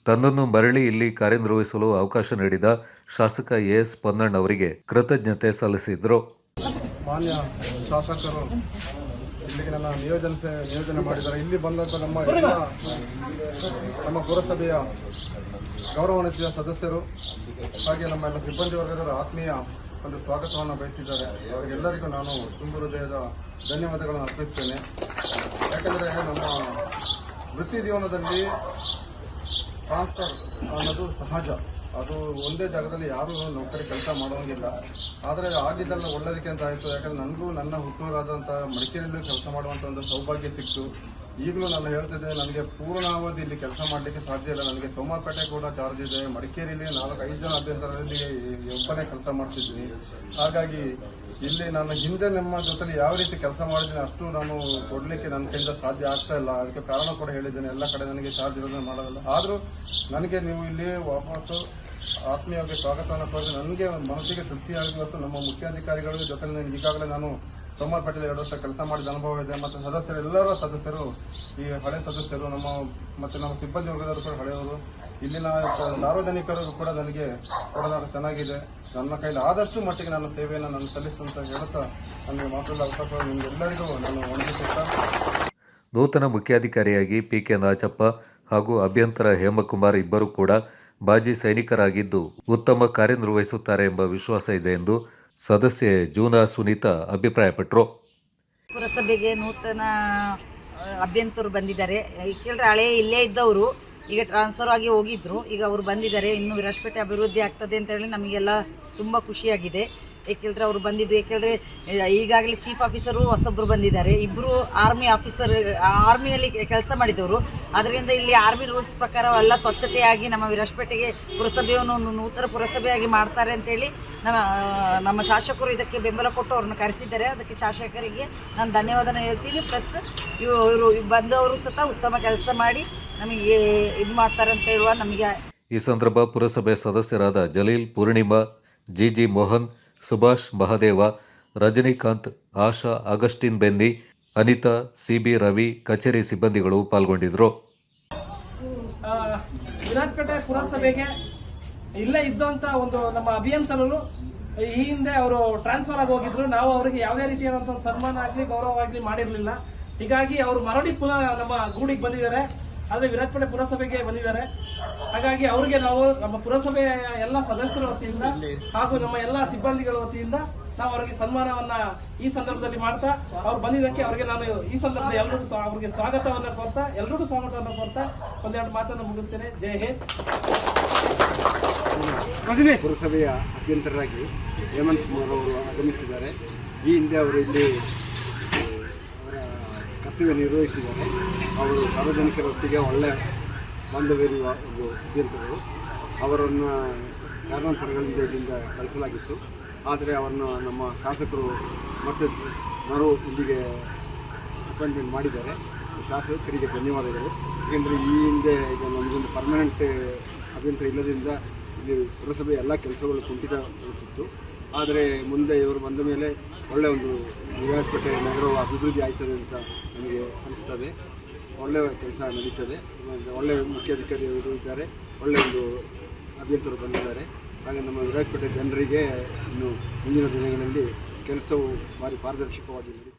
ತನ್ನನ್ನು ಮರಳಿ ಇಲ್ಲಿ ಕಾರ್ಯನಿರ್ವಹಿಸಲು ಅವಕಾಶ ನೀಡಿದ ಶಾಸಕ AS ಪೊನ್ನಣ್ಣ ಅವರಿಗೆ ಕೃತಜ್ಞತೆ ಸಲ್ಲಿಸಿದರು. ಮಾನ್ಯ ಶಾಸಕರು ಇಲ್ಲಿಗೆ ನನ್ನ ನಿಯೋಜನೆ ಮಾಡಿದ್ದಾರೆ. ಇಲ್ಲಿ ಬಂದಂಥ ನಮ್ಮ ಪುರಸಭೆಯ ಗೌರವಾನ್ವಿತ ಸದಸ್ಯರು ಹಾಗೆ ನಮ್ಮ ಎಲ್ಲ ಸಿಬ್ಬಂದಿ ವರ್ಗದ ಆತ್ಮೀಯ ಒಂದು ಸ್ವಾಗತವನ್ನು ಬಯಸಿದ್ದಾರೆ. ಅವರಿಗೆಲ್ಲರಿಗೂ ನಾನು ತುಂಬ ಹೃದಯದ ಧನ್ಯವಾದಗಳನ್ನು ಅರ್ಪಿಸ್ತೇನೆ. ಯಾಕಂದರೆ ನಮ್ಮ ವೃತ್ತಿ ಜೀವನದಲ್ಲಿ ಟ್ರಾನ್ಸ್ಫರ್ ಅನ್ನೋದು ಸಹಜ. ಅದು ಒಂದೇ ಜಾಗದಲ್ಲಿ ಯಾರೂ ನೌಕರಿ ಕೆಲಸ ಮಾಡೋಂಗಿಲ್ಲ. ಆದರೆ ಆಗಿದ್ದೆಲ್ಲ ಒಳ್ಳೆದಕ್ಕೆ ಅಂತ ಆಯಿತು. ಯಾಕಂದರೆ ನನಗೂ ನನ್ನ ಹುಟ್ಟೂರಾದಂಥ ಮಡಿಕೇರಿಯಲ್ಲೂ ಕೆಲಸ ಮಾಡುವಂಥ ಒಂದು ಸೌಭಾಗ್ಯ ಸಿಕ್ತು. ಈಗಲೂ ನಾನು ಹೇಳ್ತಿದ್ದೆ, ನನಗೆ ಪೂರ್ಣಾವಧಿ ಇಲ್ಲಿ ಕೆಲಸ ಮಾಡಲಿಕ್ಕೆ ಸಾಧ್ಯ ಇಲ್ಲ. ನನಗೆ ಸೋಮವಾರಪೇಟೆ ಕೂಡ ಚಾರ್ಜ್ ಇದೆ. ಮಡಿಕೇರಿಯಲ್ಲಿ 4-5 ಜನ ಅಭ್ಯಂತರದಲ್ಲಿ ಒಬ್ಬನೇ ಕೆಲಸ ಮಾಡ್ತಿದ್ದೀನಿ. ಹಾಗಾಗಿ ಇಲ್ಲಿ ನಾನು ಹಿಂದೆ ನಮ್ಮ ಜೊತೆಲಿ ಯಾವ ರೀತಿ ಕೆಲಸ ಮಾಡಿದ್ದೀನಿ ಅಷ್ಟು ನಾನು ಕೊಡಲಿಕ್ಕೆ ನನ್ನ ಕೈಯಿಂದ ಸಾಧ್ಯ ಆಗ್ತಾ ಇಲ್ಲ. ಅದಕ್ಕೆ ಕಾರಣ ಕೂಡ ಹೇಳಿದ್ದೇನೆ, ಎಲ್ಲ ಕಡೆ ನನಗೆ ಚಾರ್ಜ್ ಇರೋದನ್ನು ಮಾಡೋದಿಲ್ಲ. ಆದರೂ ನನಗೆ ನೀವು ಇಲ್ಲಿ ವಾಪಸ್ಸು ಆತ್ಮೀಯವಾಗಿ ಸ್ವಾಗತವನ್ನು ಕೋರಿ ನನಗೆ ಮನಸ್ಸಿಗೆ ತೃಪ್ತಿಯಾಗಿ ಇವತ್ತು ನಮ್ಮ ಮುಖ್ಯಾಧಿಕಾರಿಗಳ ಜೊತೆ ಈಗಾಗಲೇ ನಾನು ಸೋಮವಾರಪೇಟೆಯಲ್ಲಿ 2 ವರ್ಷ ಕೆಲಸ ಮಾಡಿದ ಅನುಭವ ಇದೆ. ಮತ್ತು ಸದಸ್ಯರು ಎಲ್ಲರೂ ಸದಸ್ಯರು ಈ ಹಳೆ ಸದಸ್ಯರು ನಮ್ಮ ಸಿಬ್ಬಂದಿ ವರ್ಗದವರು ಕೂಡ ಹಳೆಯವರು. ಇಲ್ಲಿನ ಸಾರ್ವಜನಿಕರು ಕೂಡ ನನಗೆ ಒಡನಾಟ ಚೆನ್ನಾಗಿದೆ. ನನ್ನ ಕೈಲಿ ಆದಷ್ಟು ಮಟ್ಟಿಗೆ ನನ್ನ ಸೇವೆಯನ್ನು ನಾನು ಸಲ್ಲಿಸುವಂತ ಹೇಳುತ್ತಾ ನನಗೆ ಮಾತಾಡಲು ಅವಕಾಶ ನಿಮಗೆಲ್ಲರಿಗೂ ನಾನು ವಂದಿಸುತ್ತಾ ನೂತನ ಮುಖ್ಯಾಧಿಕಾರಿಯಾಗಿ PK ನಾಚಪ್ಪ ಹಾಗೂ ಅಭಿಯಂತರ ಹೇಮಕುಮಾರ್ ಇಬ್ಬರು ಕೂಡ ಬಾಜಿ ಸೈನಿಕರಾಗಿದ್ದು ಉತ್ತಮ ಕಾರ್ಯನಿರ್ವಹಿಸುತ್ತಾರೆ ಎಂಬ ವಿಶ್ವಾಸ ಇದೆ ಎಂದು ಸದಸ್ಯೆ ಜೂನಾ ಸುನೀತಾ ಅಭಿಪ್ರಾಯಪಟ್ಟರು. ಪುರಸಭೆಗೆ ನೂತನ ಅಭ್ಯಂತರು ಬಂದಿದ್ದಾರೆ. ಏಕೆಂದರೆ ಹಳೆ ಇಲ್ಲೇ ಇದ್ದವರು ಈಗ ಟ್ರಾನ್ಸ್ಫರ್ ಆಗಿ ಹೋಗಿದ್ರು. ಈಗ ಅವರು ಬಂದಿದ್ದಾರೆ. ಇನ್ನು ವಿರಾಜಪೇಟೆ ಅಭಿವೃದ್ಧಿ ಆಗ್ತದೆ ಅಂತ ಹೇಳಿ ನಮಗೆಲ್ಲ ತುಂಬ ಖುಷಿಯಾಗಿದೆ. ಏಕೆಂದರೆ ಅವರು ಬಂದಿದ್ದು, ಏಕೆಂದರೆ ಈಗಾಗಲೇ ಚೀಫ್ ಆಫೀಸರು ಹೊಸೊಬ್ಬರು ಬಂದಿದ್ದಾರೆ. ಇಬ್ಬರು ಆರ್ಮಿಯಲ್ಲಿ ಕೆಲಸ ಮಾಡಿದವರು. ಅದರಿಂದ ಇಲ್ಲಿ ಆರ್ಮಿ ರೂಲ್ಸ್ ಪ್ರಕಾರ ಎಲ್ಲ ಸ್ವಚ್ಛತೆಯಾಗಿ ನಮ್ಮ ವಿರಾಜಪೇಟೆಗೆ ಪುರಸಭೆಯನ್ನು ಒಂದು ನೂತನ ಪುರಸಭೆಯಾಗಿ ಮಾಡ್ತಾರೆ ಅಂತೇಳಿ ನಮ್ಮ ಶಾಸಕರು ಇದಕ್ಕೆ ಬೆಂಬಲ ಕೊಟ್ಟು ಅವ್ರನ್ನ ಕರೆಸಿದ್ದಾರೆ. ಅದಕ್ಕೆ ಶಾಸಕರಿಗೆ ನಾನು ಧನ್ಯವಾದನ ಹೇಳ್ತೀನಿ. ಪ್ಲಸ್ ಇವರು ಬಂದವರು ಸಹ ಉತ್ತಮ ಕೆಲಸ ಮಾಡಿ ನಮಗೆ ಇದು ಮಾಡ್ತಾರೆ ಅಂತ ಹೇಳುವ ನಮಗೆ. ಈ ಸಂದರ್ಭ ಪುರಸಭೆ ಸದಸ್ಯರಾದ ಜಲೀಲ್, ಪೂರ್ಣಿಮಾ, GG ಮೋಹನ್, ಸುಭಾಷ್ ಮಹದೇವ, ರಜನಿಕಾಂತ್, ಆಶಾ, ಅಗಸ್ಟಿನ್ ಬೆನ್ನಿ, ಅನಿತಾ, CB ರವಿ, ಕಚೇರಿ ಸಿಬ್ಬಂದಿಗಳು ಪಾಲ್ಗೊಂಡಿದ್ದರು. ವಿರಾಜಪೇಟೆ ಪುರಸಭೆಗೆ ಇಲ್ಲೇ ಇದ್ದಂಥ ಒಂದು ನಮ್ಮ ಅಭಿಯಂತರರು ಈ ಹಿಂದೆ ಅವರು ಟ್ರಾನ್ಸ್ಫರ್ ಆಗಿ ಹೋಗಿದ್ರು. ನಾವು ಅವರಿಗೆ ಯಾವುದೇ ರೀತಿಯಾದಂಥ ಸನ್ಮಾನ ಆಗಲಿ ಗೌರವ ಆಗಲಿ ಮಾಡಿರಲಿಲ್ಲ. ಹೀಗಾಗಿ ಅವರು ಮರಳಿ ಪುನಃ ನಮ್ಮ ಗೂಡಿಗೆ ಬಂದಿದ್ದಾರೆ. ಆದರೆ ವಿರಾಜಪೇಟೆ ಪುರಸಭೆಗೆ ಬಂದಿದ್ದಾರೆ. ಹಾಗಾಗಿ ಅವರಿಗೆ ನಾವು ನಮ್ಮ ಪುರಸಭೆಯ ಎಲ್ಲ ಸದಸ್ಯರ ವತಿಯಿಂದ ಹಾಗೂ ನಮ್ಮ ಎಲ್ಲ ಸಿಬ್ಬಂದಿಗಳ ವತಿಯಿಂದ ನಾವು ಅವರಿಗೆ ಸನ್ಮಾನವನ್ನ ಈ ಸಂದರ್ಭದಲ್ಲಿ ಮಾಡ್ತಾ, ಅವ್ರು ಬಂದಿದ್ದಕ್ಕೆ ಅವರಿಗೆ ನಾನು ಈ ಸಂದರ್ಭದಲ್ಲಿ ಎಲ್ಲರಿಗೂ ಅವರಿಗೆ ಸ್ವಾಗತವನ್ನು ಕೋರ್ತಾ ಒಂದೆರಡು ಮಾತನ್ನು ಮುಗಿಸ್ತೇನೆ. ಜೈ ಹಿಂದ್. ಪುರಸಭೆಯ ಅಭ್ಯಂತರರಾಗಿ ಹೇಮಂತ್ ಕುಮಾರ್ ಅವರು ಆಗಮಿಸಿದ್ದಾರೆ. ಈ ಹಿಂದೆ ಅವರು ಇಲ್ಲಿ ಕರ್ತವ್ಯ ನಿರ್ವಹಿಸಿದ್ದಾರೆ. ಅವರು ಸಾರ್ವಜನಿಕರೊಟ್ಟಿಗೆ ಒಳ್ಳೆಯ ಬಾಂಧವ್ಯವಿರುವ ಒಂದು ಅಭ್ಯಂತರರು. ಅವರನ್ನು ಕಾರಣಾಂತರಗಳಿಂದ ಇಲ್ಲಿಂದ ಕಳಿಸಲಾಗಿತ್ತು. ಆದರೆ ಅವರನ್ನು ನಮ್ಮ ಶಾಸಕರು ಮತ್ತೆ ಇಲ್ಲಿಗೆ ಅಪಾಯಿಂಟ್ಮೆಂಟ್ ಮಾಡಿದ್ದಾರೆ. ಶಾಸಕರಿಗೆ ಧನ್ಯವಾದಗಳು. ಏಕೆಂದರೆ ಈ ಹಿಂದೆ ಈಗ ನಮಗೊಂದು ಪರ್ಮನೆಂಟ್ ಅಭ್ಯಂತರ ಇಲ್ಲದಿಂದ ಇಲ್ಲಿ ಪುರಸಭೆ ಎಲ್ಲ ಕೆಲಸಗಳು ಕುಂಠಿತಗೊಳಿಸಿತ್ತು. ಆದರೆ ಮುಂದೆ ಇವರು ಬಂದ ಮೇಲೆ ಒಳ್ಳೆಯ ಒಂದು ವಿರಾಜಪೇಟೆ ನಗರವು ಅಭಿವೃದ್ಧಿ ಆಯ್ತದೆ ಅಂತ ನನಗೆ ಅನಿಸ್ತದೆ. ಒಳ್ಳೆಯ ಕೆಲಸ ನಡೀತದೆ. ಒಳ್ಳೆಯ ಮುಖ್ಯಾಧಿಕಾರಿಗಳು ಇದ್ದಾರೆ. ಒಳ್ಳೆಯ ಒಂದು ಅಭ್ಯರ್ಥಿಗಳು ಬಂದಿದ್ದಾರೆ. ಹಾಗೆ ನಮ್ಮ ವಿರಾಜಪೇಟೆ ಜನರಿಗೆ ಇನ್ನು ಮುಂದಿನ ದಿನಗಳಲ್ಲಿ ಕೆಲಸವು ಭಾರಿ ಪಾರದರ್ಶಕವಾಗಿ ನಡೆಯುತ್ತದೆ.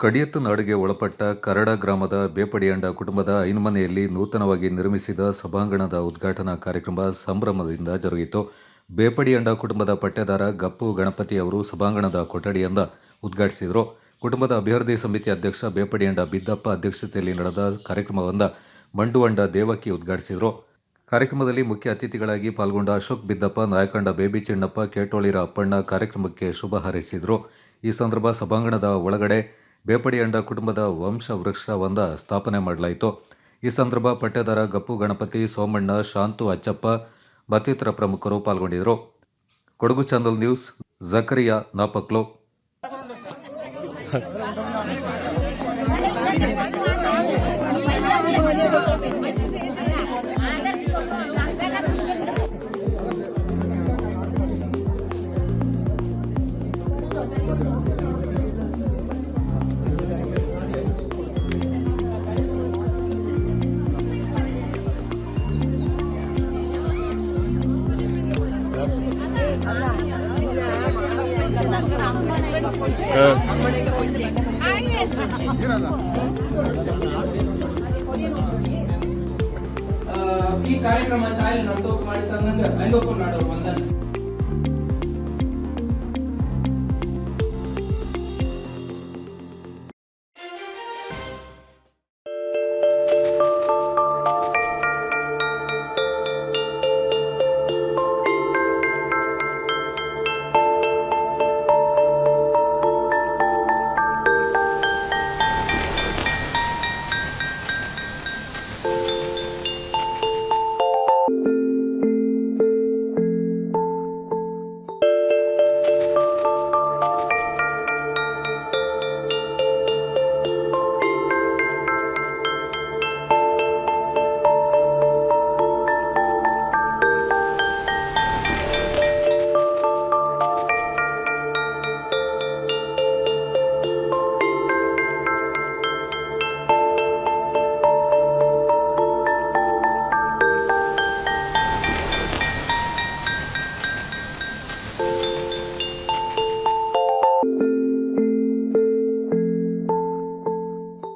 ಕಡಿಯತ್ತು ನಾಡಿಗೆ ಒಳಪಟ್ಟ ಕರಡ ಗ್ರಾಮದ ಬೇಪಡಿಯಂಡ ಕುಟುಂಬದ ಐನ್ಮನೆಯಲ್ಲಿ ನೂತನವಾಗಿ ನಿರ್ಮಿಸಿದ ಸಭಾಂಗಣದ ಉದ್ಘಾಟನಾ ಕಾರ್ಯಕ್ರಮ ಸಂಭ್ರಮದಿಂದ ಜರುಗಿತು. ಬೇಪಡಿಯಂಡ ಕುಟುಂಬದ ಪಟ್ಟೇದಾರ ಗಪ್ಪು ಗಣಪತಿ ಅವರು ಸಭಾಂಗಣದ ಕೊಠಡಿಯಿಂದ ಉದ್ಘಾಟಿಸಿದರು. ಕುಟುಂಬದ ಅಭಿವೃದ್ಧಿ ಸಮಿತಿ ಅಧ್ಯಕ್ಷ ಬೇಪಡಿಯಂಡ ಬಿದ್ದಪ್ಪ ಅಧ್ಯಕ್ಷತೆಯಲ್ಲಿ ನಡೆದ ಕಾರ್ಯಕ್ರಮವನ್ನು ಮಂಡುವಂಡ ದೇವಕಿ ಉದ್ಘಾಟಿಸಿದರು. ಕಾರ್ಯಕ್ರಮದಲ್ಲಿ ಮುಖ್ಯ ಅತಿಥಿಗಳಾಗಿ ಪಾಲ್ಗೊಂಡ ಅಶೋಕ್ ಬಿದ್ದಪ್ಪ, ನಾಯಕಂಡ ಬೇಬಿ ಚಿಣ್ಣಪ್ಪ, ಕೇಟೋಳಿರ ಅಪ್ಪಣ್ಣ ಕಾರ್ಯಕ್ರಮಕ್ಕೆ ಶುಭ ಹಾರೈಸಿದರು. ಈ ಸಂದರ್ಭ ಸಭಾಂಗಣದ ಒಳಗಡೆ ಬೇಪಡಿಯಂಡ ಕುಟುಂಬದ ವಂಶ ವೃಕ್ಷವೊಂದ ಸ್ಥಾಪನೆ ಮಾಡಲಾಯಿತು. ಈ ಸಂದರ್ಭ ಪಟ್ಟೇದಾರ ಗಪ್ಪು ಗಣಪತಿ, ಸೋಮಣ್ಣ, ಶಾಂತು, ಅಚ್ಚಪ್ಪ ಮತ್ತಿತರ ಪ್ರಮುಖರು ಪಾಲ್ಗೊಂಡಿದ್ದರು. Kodagu channel news, Zakariya Napoklu. ಈ ಕಾರ್ಯಕ್ರಮ ಚಾಲಿ ನಡೆದೋಕ್ ಮಾಡಿ ತಂದಂಗ ಐದೋಕು ನಾಡು ಒಂದ